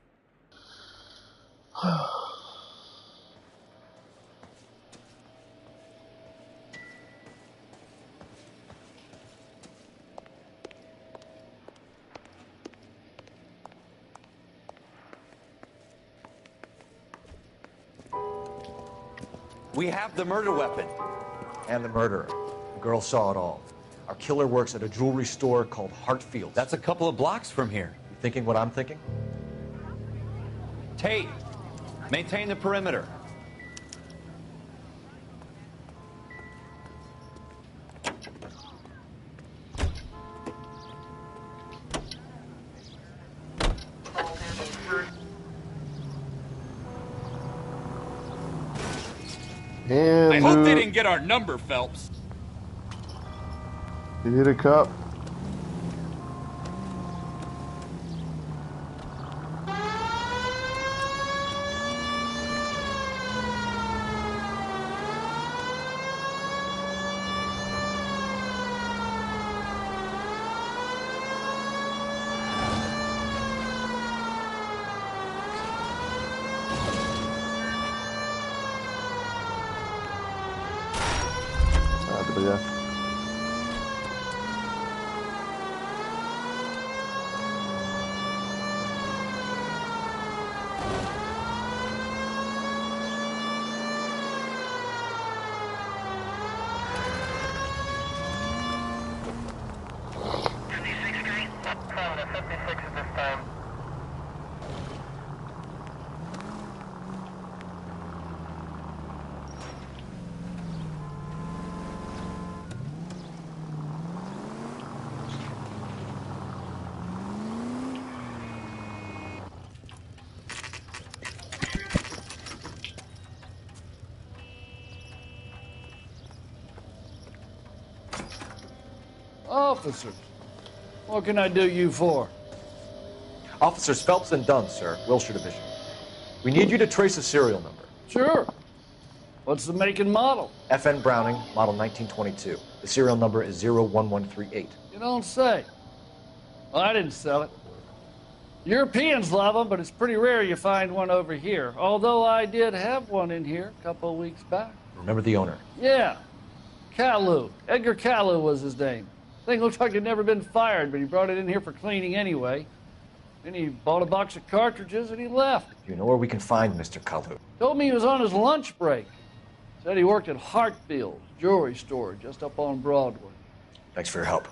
We have the murder weapon. And the murderer. The girl saw it all. Our killer works at a jewelry store called Hartfield. That's a couple of blocks from here. You thinking what I'm thinking? Tate, maintain the perimeter. And I hope they didn't get our number, Phelps. You need a cup. Yeah. Officers, what can I do you for? Officers Phelps and Dunn, sir, Wilshire Division. We need you to trace a serial number. Sure. What's the make and model? FN Browning, model 1922. The serial number is 01138. You don't say. Well, I didn't sell it. Europeans love them, but it's pretty rare you find one over here. Although I did have one in here a couple of weeks back. Remember the owner? Yeah. Caillou. Edgar Caillou was his name. Thing looks like it'd never been fired, but he brought it in here for cleaning anyway. Then he bought a box of cartridges and he left. You know where we can find Mr. Kalu? Told me he was on his lunch break. Said he worked at Hartfield's jewelry store just up on Broadway. Thanks for your help.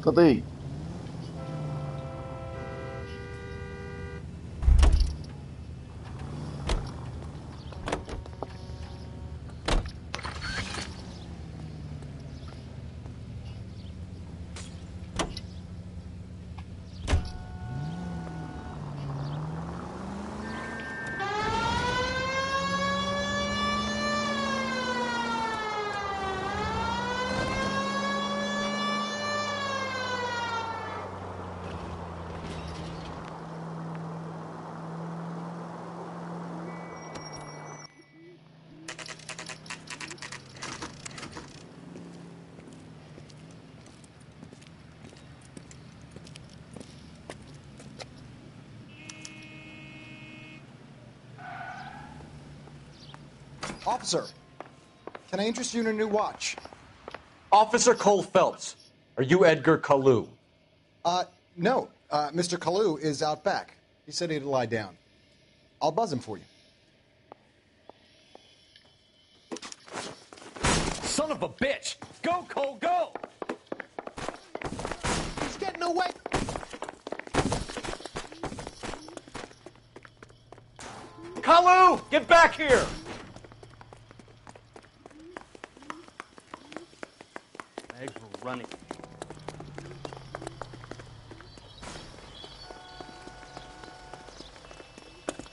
Tati. Officer, can I interest you in a new watch? Officer Cole Phelps, are you Edgar Kalu? No. Mr. Kalu is out back. He said he'd lie down. I'll buzz him for you. Son of a bitch! Go, Cole, go! He's getting away! Kalu, get back here! Legs were running.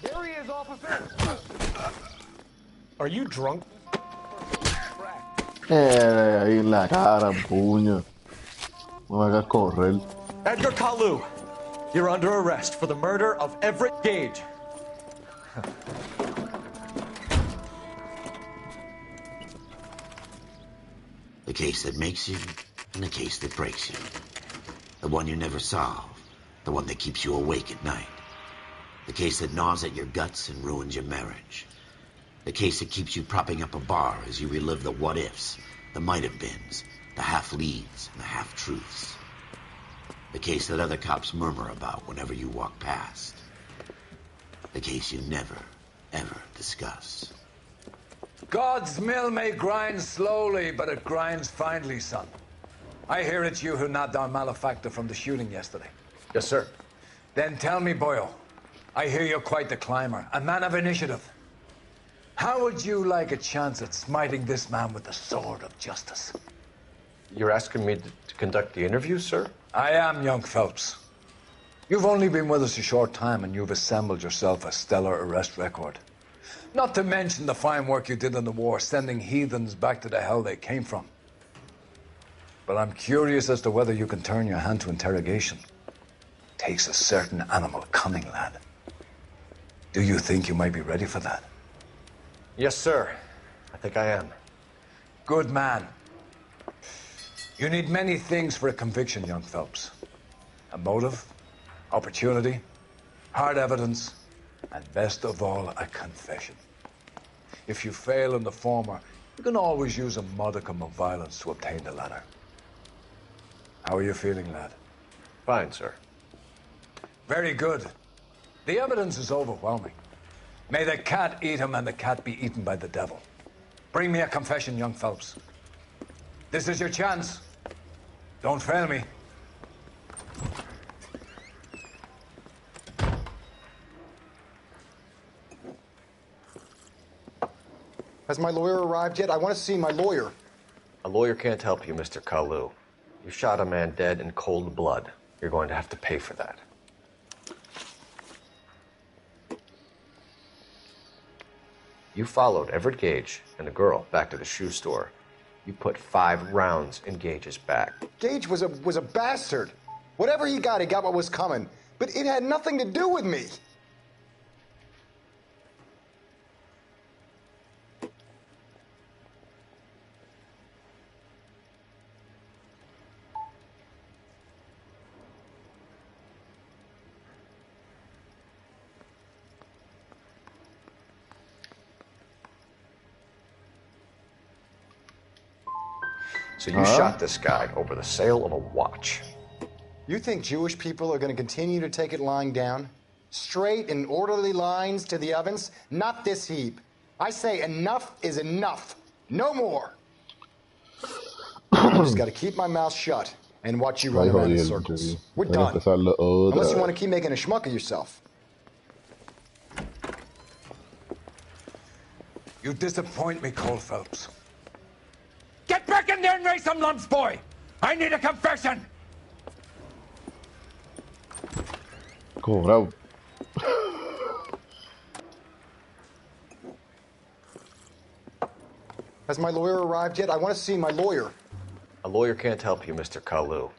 There he is, officer! Are you drunk? Ahí en la cara, puño. No me hagas correr. Edgar Kalu, you're under arrest for the murder of Everett Gage. The case that makes you, and the case that breaks you. The one you never solve, the one that keeps you awake at night. The case that gnaws at your guts and ruins your marriage. The case that keeps you propping up a bar as you relive the what-ifs, the might-have-beens, the half-leads, and the half-truths. The case that other cops murmur about whenever you walk past. The case you never, ever discuss. God's mill may grind slowly, but it grinds finely, son. I hear it's you who knocked down Malefactor from the shooting yesterday. Yes, sir. Then tell me, Boyle, I hear you're quite the climber, a man of initiative. How would you like a chance at smiting this man with the sword of justice? You're asking me to conduct the interview, sir? I am, young Phelps. You've only been with us a short time, and you've assembled yourself a stellar arrest record. Not to mention the fine work you did in the war, sending heathens back to the hell they came from. But I'm curious as to whether you can turn your hand to interrogation. Takes a certain animal cunning, lad. Do you think you might be ready for that? Yes, sir. I think I am. Good man. You need many things for a conviction, young Phelps. A motive, opportunity, hard evidence, and best of all, a confession. If you fail in the former, you can always use a modicum of violence to obtain the latter. How are you feeling, lad? Fine, sir. Very good. The evidence is overwhelming. May the cat eat him and the cat be eaten by the devil. Bring me a confession, young Phelps. This is your chance. Don't fail me. Has my lawyer arrived yet? I want to see my lawyer. A lawyer can't help you, Mr. Kalu. You shot a man dead in cold blood. You're going to have to pay for that. You followed Everett Gage and the girl back to the shoe store. You put 5 rounds in Gage's back. Gage was a bastard. Whatever he got what was coming. But it had nothing to do with me. So you shot this guy over the sale of a watch. You think Jewish people are going to continue to take it lying down? Straight and orderly lines to the ovens? Not this heap. I say enough is enough. No more. I just got to keep my mouth shut and watch you run around in circles. We're done. Unless you want to keep making a schmuck of yourself. You disappoint me, Cole Phelps. Get back in there and raise some lumps, boy! I need a confession! Cobrado. Has my lawyer arrived yet? I want to see my lawyer. A lawyer can't help you, Mr. Kalu.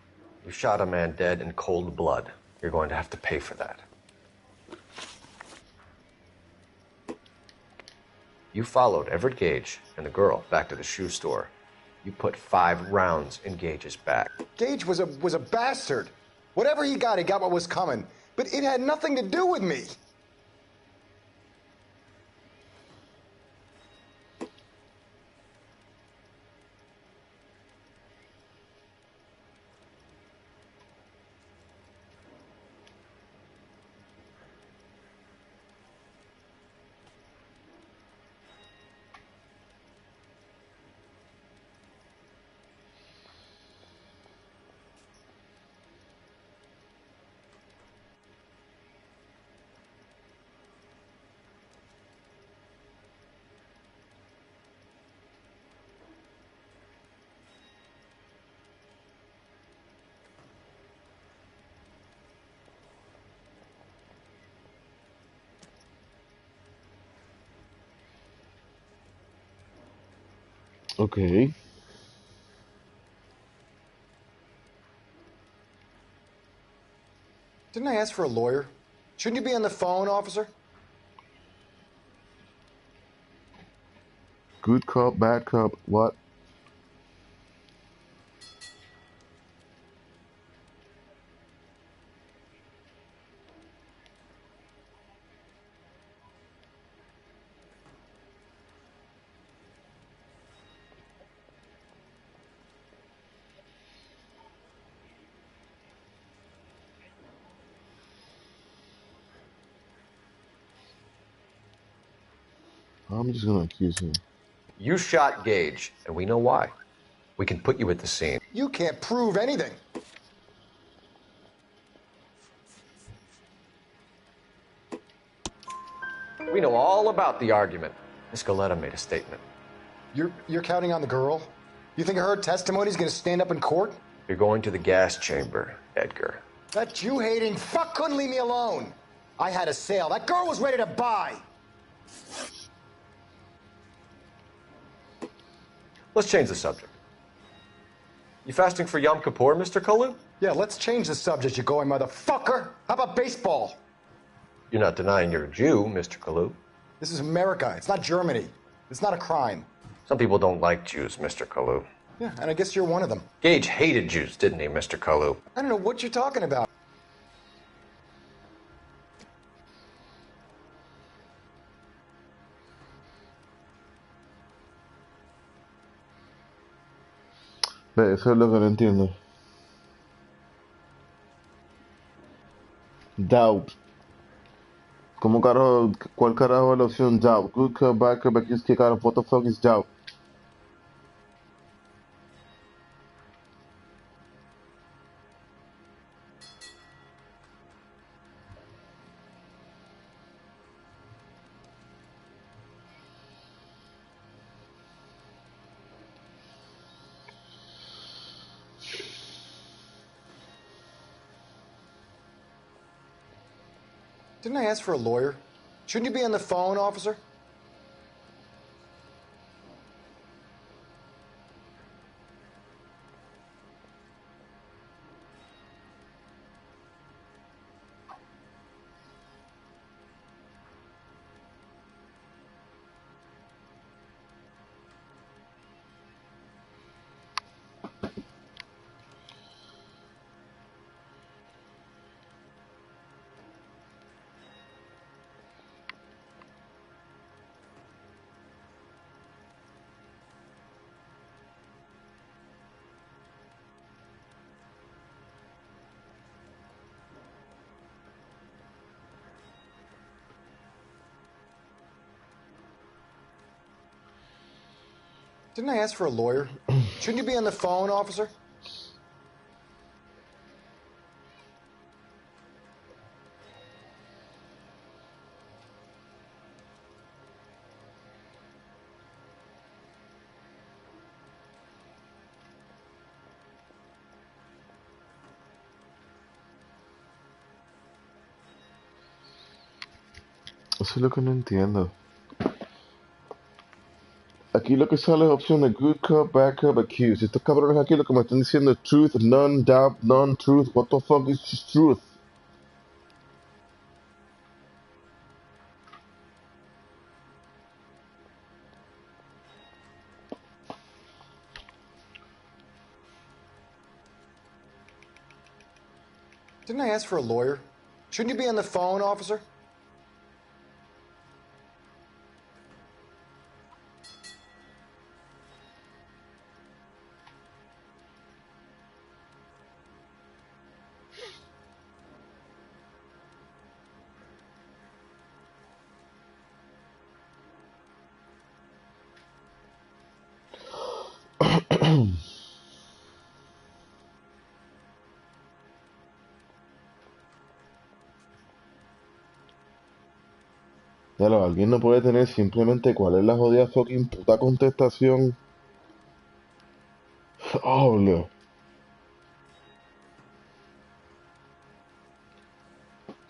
You shot a man dead in cold blood. You're going to have to pay for that. You followed Everett Gage and the girl back to the shoe store. You put 5 rounds in Gage's back. Gage was a bastard. Whatever he got what was coming. But it had nothing to do with me. Okay. Didn't I ask for a lawyer? Shouldn't you be on the phone, officer? Good cop, bad cop. What? I'm just gonna accuse him. You shot Gage, and we know why. We can put you at the scene. You can't prove anything. We know all about the argument. Miss Galetta made a statement. You're counting on the girl? You think her testimony's gonna stand up in court? You're going to the gas chamber, Edgar. That Jew-hating fuck couldn't leave me alone. I had a sale. That girl was ready to buy. Let's change the subject. You fasting for Yom Kippur, Mr. Kalu? Yeah, let's change the subject, you going motherfucker. How about baseball? You're not denying you're a Jew, Mr. Kalu. This is America. It's not Germany. It's not a crime. Some people don't like Jews, Mr. Kalu. Yeah, and I guess you're one of them. Gage hated Jews, didn't he, Mr. Kalu? I don't know what you're talking about. Ve, eso es lo que no entiendo. Doubt. ¿Cómo carajo, cuál carajo es la opción doubt? Good cop, bad cop, accuse, ¿qué carajo? What the fuck is doubt? Didn't I ask for a lawyer? Shouldn't you be on the phone, officer? Didn't I ask for a lawyer? Shouldn't you be on the phone, officer? Eso es lo que no entiendo. Aquí lo que sale es opción de good cop, bad cop, accused. Estos cabrones aquí lo que me están diciendo es truth, none, doubt, none, truth. What the fuck is truth? Didn't I ask for a lawyer? Shouldn't you be on the phone, officer? Ya lo, alguien no puede tener simplemente cuál es la jodida fucking puta contestación. Oh, no.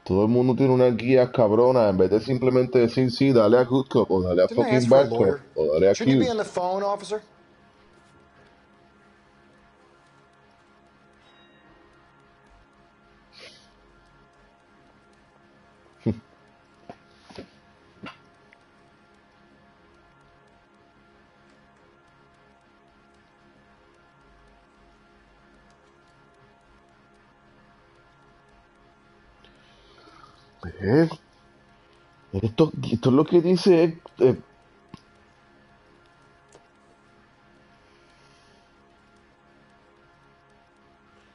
Todo el mundo tiene una guía cabrona en vez de simplemente decir sí, dale a good cop o dale a Didn't I fucking ask for a bad cop lawyer? o dale a Shouldn't you be accused. on the phone, officer? ¿Ves? Esto es lo que dice.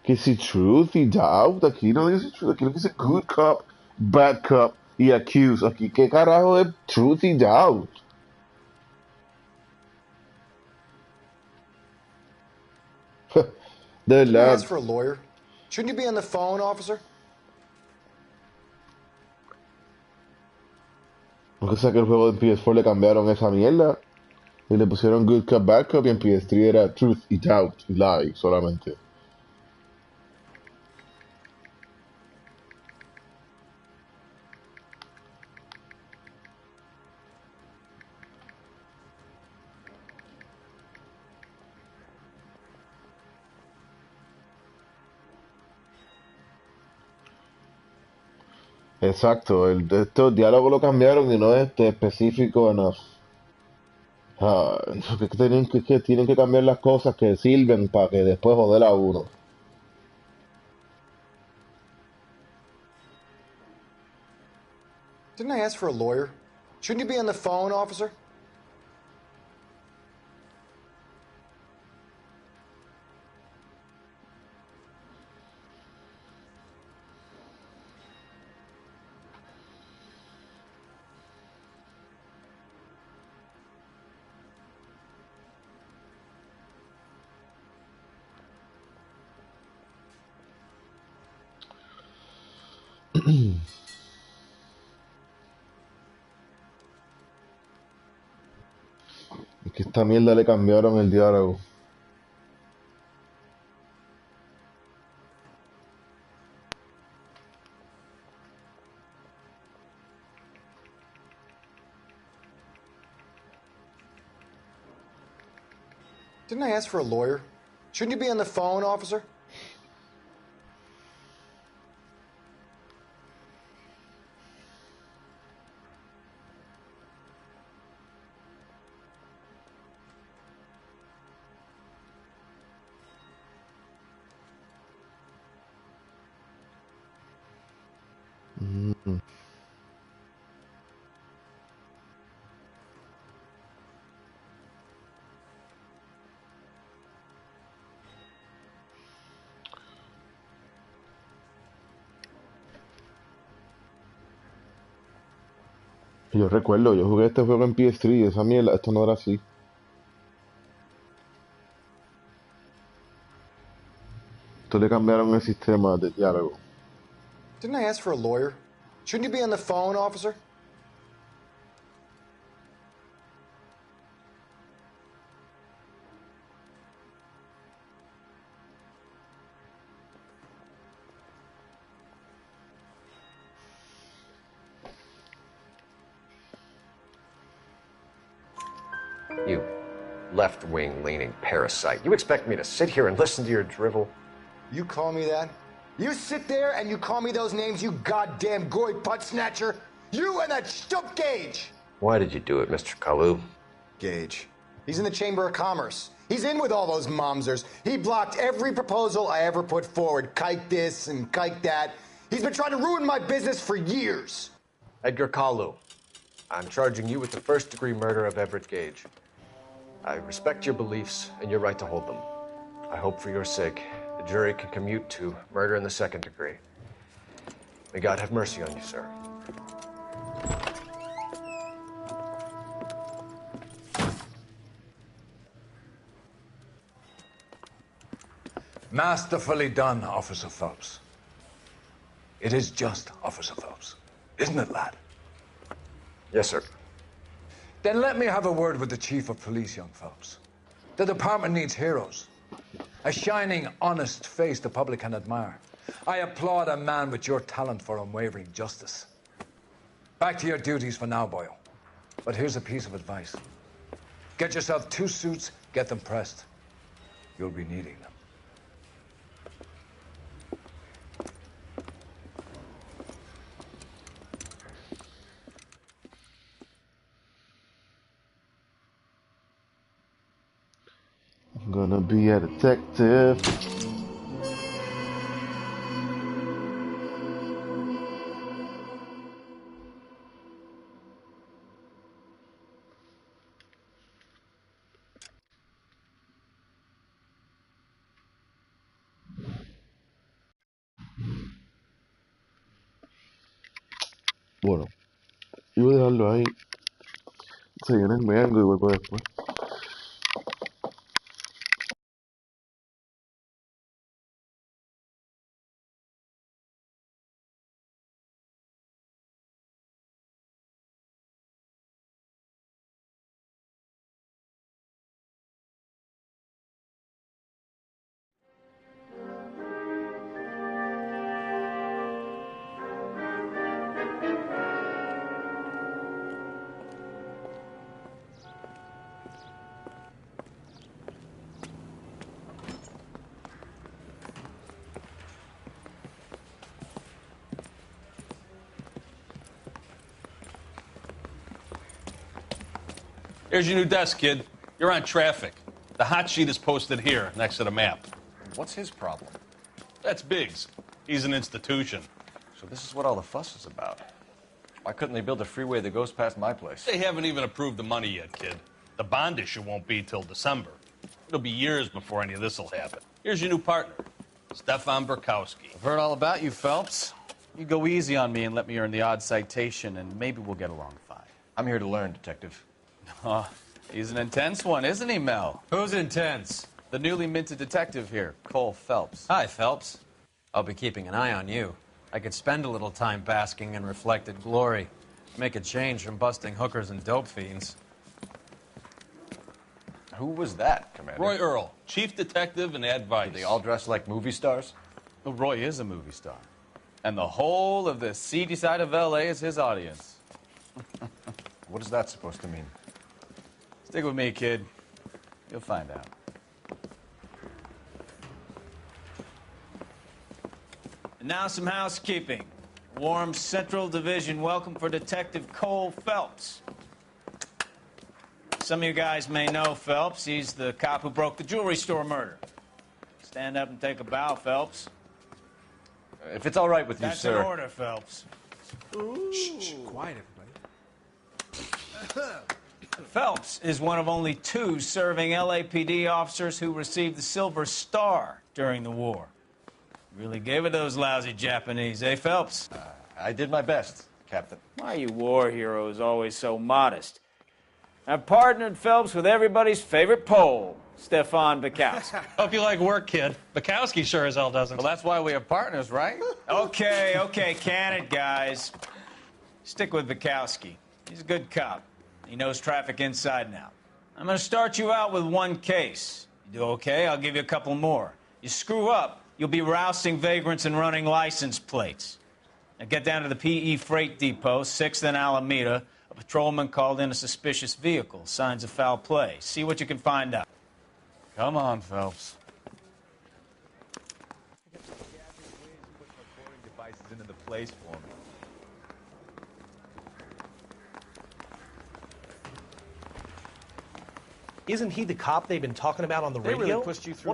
Que si truth y doubt. Aquí no dice truth. Aquí no dice good cop, bad cop y accuse. Aquí, ¿qué carajo es truth y doubt? De Didn't I verdad. ask for a lawyer? Shouldn't you be on the phone, officer? Aunque sea que el juego de PS4 le cambiaron esa mierda. Y le pusieron good cop, bad cop. Y en PS3 era truth y doubt y lie solamente. Exacto, estos diálogos lo cambiaron y no es específico enough. Que tienen que cambiar las cosas que sirven para que después joder a uno. Didn't I ask for a lawyer? Shouldn't you be on the phone, officer? Es que esta mierda le cambiaron el diálogo. Didn't I ask for a lawyer? Shouldn't you be on the phone, officer? Mm. Yo recuerdo, yo jugué este juego en PS3 y esa mierda, esto no era así. Esto le cambiaron el sistema de diálogo. Didn't I ask for a lawyer? Shouldn't you be on the phone, officer? You left-wing leaning parasite. You expect me to sit here and listen to your drivel? You call me that? You sit there and you call me those names, you goddamn goy putt snatcher? You and that stup Gage! Why did you do it, Mr. Kalu? Gage. He's in the Chamber of Commerce. He's in with all those momsers. He blocked every proposal I ever put forward. Kike this and kike that. He's been trying to ruin my business for years. Edgar Kalu, I'm charging you with the first-degree murder of Everett Gage. I respect your beliefs and your right to hold them. I hope for your sake the jury can commute to murder in the second degree. May God have mercy on you, sir. Masterfully done, Officer Phelps. It is just Officer Phelps, isn't it, lad? Yes, sir. Then let me have a word with the Chief of Police, young Phelps. The department needs heroes. A shining, honest face the public can admire. I applaud a man with your talent for unwavering justice. Back to your duties for now, boyo. But here's a piece of advice. Get yourself 2 suits, get them pressed. You'll be needing them. I'm gonna be a detective. Bueno, yo voy a dejarlo ahí. Se viene el meango y vuelvo después. Here's your new desk, kid. You're on traffic. The hot sheet is posted here, next to the map. What's his problem? That's Biggs. He's an institution. So this is what all the fuss is about. Why couldn't they build a freeway that goes past my place? They haven't even approved the money yet, kid. The bond issue won't be till December. It'll be years before any of this will happen. Here's your new partner, Stefan Burkowski. I've heard all about you, Phelps. You go easy on me and let me earn the odd citation, and maybe we'll get along fine. I'm here to learn, Detective. Oh, he's an intense one, isn't he, Mel? Who's intense? The newly minted detective here, Cole Phelps. Hi, Phelps. I'll be keeping an eye on you. I could spend a little time basking in reflected glory. Make a change from busting hookers and dope fiends. Who was that, Commander? Roy Earl, chief detective and advice. Do they all dress like movie stars? Well, Roy is a movie star. And the whole of the seedy side of L.A. is his audience. What is that supposed to mean? Stick with me, kid. You'll find out. And now some housekeeping. Warm Central Division welcome for Detective Cole Phelps. Some of you guys may know Phelps. He's the cop who broke the jewelry store murder. Stand up and take a bow, Phelps. If it's all right with you, sir. That's an order, Phelps. Shh, quiet, everybody. Phelps is one of only 2 serving LAPD officers who received the Silver Star during the war. Really gave it those lousy Japanese, eh, Phelps? I did my best, Captain. Why are you war heroes always so modest? I've partnered Phelps with everybody's favorite Pole, Stefan Bukowski. Hope you like work, kid. Bukowski sure as hell doesn't. Well, that's why we have partners, right? Okay, can it, guys. Stick with Bukowski. He's a good cop. He knows traffic inside and out. I'm going to start you out with 1 case. You do okay, I'll give you a couple more. You screw up, you'll be rousting vagrants and running license plates. Now get down to the PE Freight Depot, 6th and Alameda. A patrolman called in a suspicious vehicle. Signs of foul play. See what you can find out. Come on, Phelps. Devices into the place for me. Isn't he the cop they've been talking about on the radio? They really pushed you through.